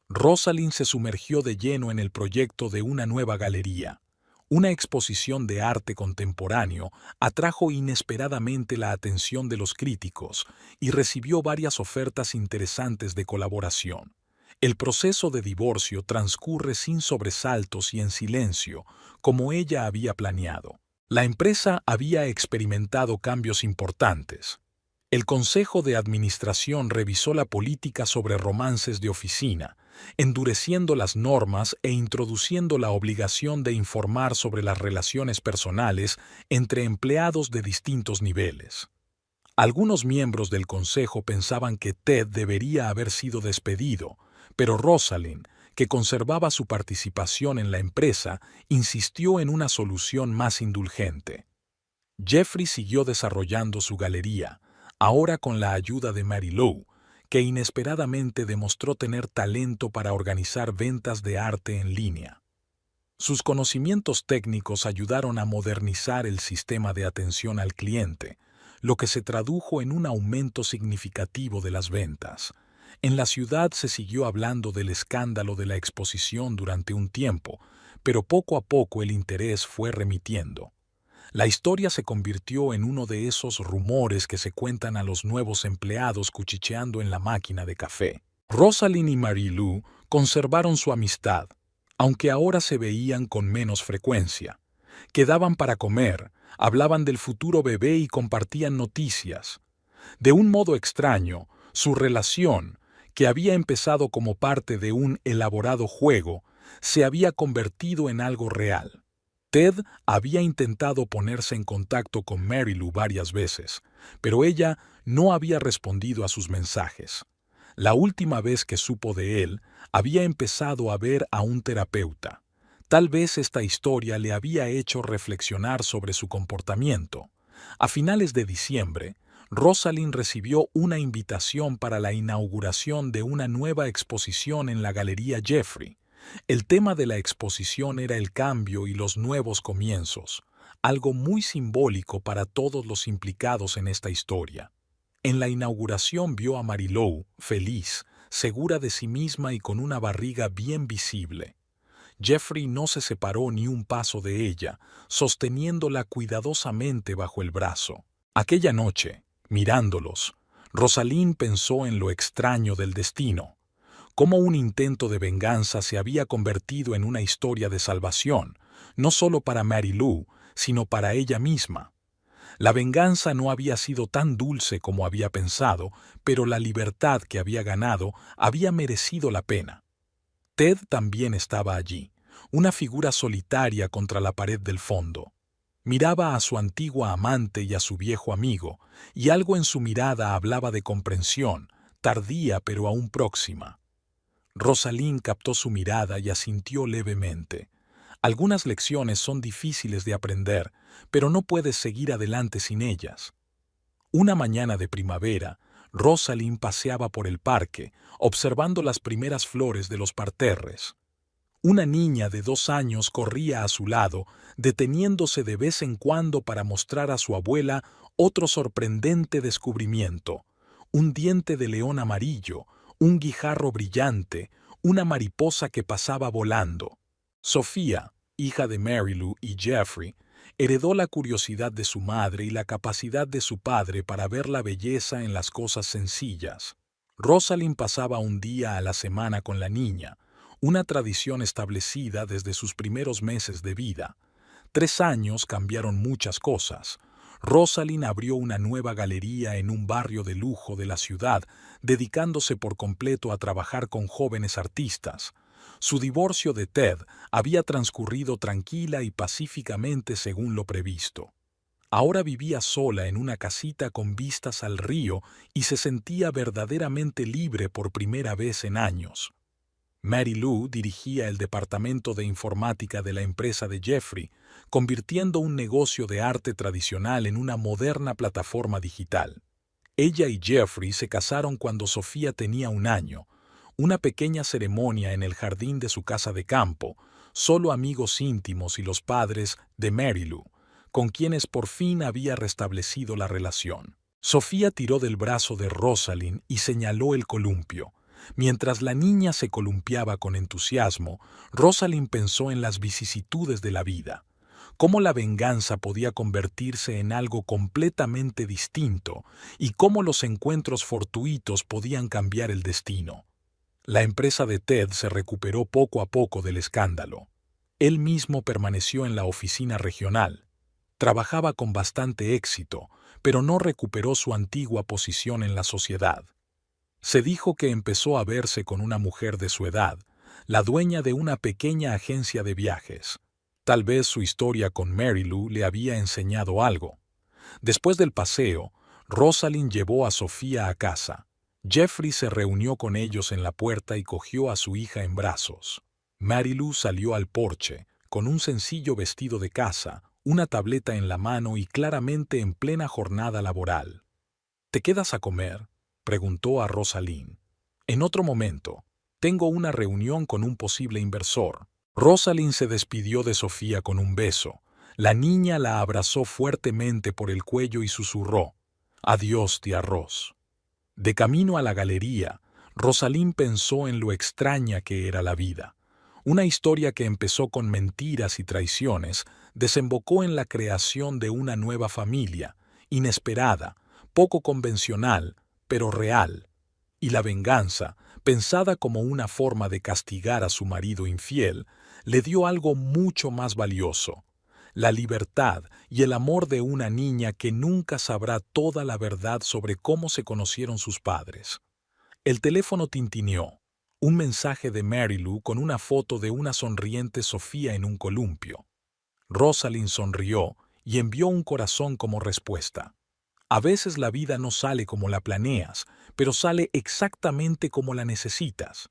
Rosalind se sumergió de lleno en el proyecto de una nueva galería. Una exposición de arte contemporáneo atrajo inesperadamente la atención de los críticos y recibió varias ofertas interesantes de colaboración. El proceso de divorcio transcurre sin sobresaltos y en silencio, como ella había planeado. La empresa había experimentado cambios importantes. El Consejo de Administración revisó la política sobre romances de oficina, endureciendo las normas e introduciendo la obligación de informar sobre las relaciones personales entre empleados de distintos niveles. Algunos miembros del Consejo pensaban que Ted debería haber sido despedido, pero Rosalind, que conservaba su participación en la empresa, insistió en una solución más indulgente. Jeffrey siguió desarrollando su galería, ahora con la ayuda de Mary Lou, que inesperadamente demostró tener talento para organizar ventas de arte en línea. Sus conocimientos técnicos ayudaron a modernizar el sistema de atención al cliente, lo que se tradujo en un aumento significativo de las ventas. En la ciudad se siguió hablando del escándalo de la exposición durante un tiempo, pero poco a poco el interés fue remitiendo. La historia se convirtió en uno de esos rumores que se cuentan a los nuevos empleados cuchicheando en la máquina de café. Rosalind y Mary Lou conservaron su amistad, aunque ahora se veían con menos frecuencia. Quedaban para comer, hablaban del futuro bebé y compartían noticias. De un modo extraño, su relación, que había empezado como parte de un elaborado juego, se había convertido en algo real. Ted había intentado ponerse en contacto con Mary Lou varias veces, pero ella no había respondido a sus mensajes. La última vez que supo de él, había empezado a ver a un terapeuta. Tal vez esta historia le había hecho reflexionar sobre su comportamiento. A finales de diciembre, Rosalind recibió una invitación para la inauguración de una nueva exposición en la Galería Jeffrey. El tema de la exposición era el cambio y los nuevos comienzos, algo muy simbólico para todos los implicados en esta historia. En la inauguración vio a Mary Lou, feliz, segura de sí misma y con una barriga bien visible. Jeffrey no se separó ni un paso de ella, sosteniéndola cuidadosamente bajo el brazo. Aquella noche, mirándolos, Rosalind pensó en lo extraño del destino, cómo un intento de venganza se había convertido en una historia de salvación, no solo para Mary Lou, sino para ella misma. La venganza no había sido tan dulce como había pensado, pero la libertad que había ganado había merecido la pena. Ted también estaba allí, una figura solitaria contra la pared del fondo. Miraba a su antigua amante y a su viejo amigo, y algo en su mirada hablaba de comprensión, tardía pero aún próxima. Rosalind captó su mirada y asintió levemente. Algunas lecciones son difíciles de aprender, pero no puedes seguir adelante sin ellas. Una mañana de primavera, Rosalind paseaba por el parque, observando las primeras flores de los parterres. Una niña de 2 años corría a su lado, deteniéndose de vez en cuando para mostrar a su abuela otro sorprendente descubrimiento: un diente de león amarillo, un guijarro brillante, una mariposa que pasaba volando. Sofía, hija de Mary Lou y Jeffrey, heredó la curiosidad de su madre y la capacidad de su padre para ver la belleza en las cosas sencillas. Rosalind pasaba un día a la semana con la niña, una tradición establecida desde sus primeros meses de vida. 3 años cambiaron muchas cosas. Rosalind abrió una nueva galería en un barrio de lujo de la ciudad, dedicándose por completo a trabajar con jóvenes artistas. Su divorcio de Ted había transcurrido tranquila y pacíficamente según lo previsto. Ahora vivía sola en una casita con vistas al río y se sentía verdaderamente libre por primera vez en años. Mary Lou dirigía el departamento de informática de la empresa de Jeffrey, convirtiendo un negocio de arte tradicional en una moderna plataforma digital. Ella y Jeffrey se casaron cuando Sofía tenía 1 año, una pequeña ceremonia en el jardín de su casa de campo, solo amigos íntimos y los padres de Mary Lou, con quienes por fin había restablecido la relación. Sofía tiró del brazo de Rosalind y señaló el columpio. Mientras la niña se columpiaba con entusiasmo, Rosalind pensó en las vicisitudes de la vida, cómo la venganza podía convertirse en algo completamente distinto y cómo los encuentros fortuitos podían cambiar el destino. La empresa de Ted se recuperó poco a poco del escándalo. Él mismo permaneció en la oficina regional. Trabajaba con bastante éxito, pero no recuperó su antigua posición en la sociedad. Se dijo que empezó a verse con una mujer de su edad, la dueña de una pequeña agencia de viajes. Tal vez su historia con Mary Lou le había enseñado algo. Después del paseo, Rosalind llevó a Sofía a casa. Jeffrey se reunió con ellos en la puerta y cogió a su hija en brazos. Mary Lou salió al porche, con un sencillo vestido de casa, una tableta en la mano y claramente en plena jornada laboral. ¿Te quedas a comer?, preguntó a Rosalind. En otro momento. Tengo una reunión con un posible inversor. Rosalind se despidió de Sofía con un beso. La niña la abrazó fuertemente por el cuello y susurró: «Adiós, tía Ros». De camino a la galería, Rosalind pensó en lo extraña que era la vida. Una historia que empezó con mentiras y traiciones desembocó en la creación de una nueva familia, inesperada, poco convencional, pero real. Y la venganza, pensada como una forma de castigar a su marido infiel, le dio algo mucho más valioso: la libertad y el amor de una niña que nunca sabrá toda la verdad sobre cómo se conocieron sus padres. El teléfono tintineó. Un mensaje de Mary Lou con una foto de una sonriente Sofía en un columpio. Rosalind sonrió y envió un corazón como respuesta. A veces la vida no sale como la planeas, pero sale exactamente como la necesitas.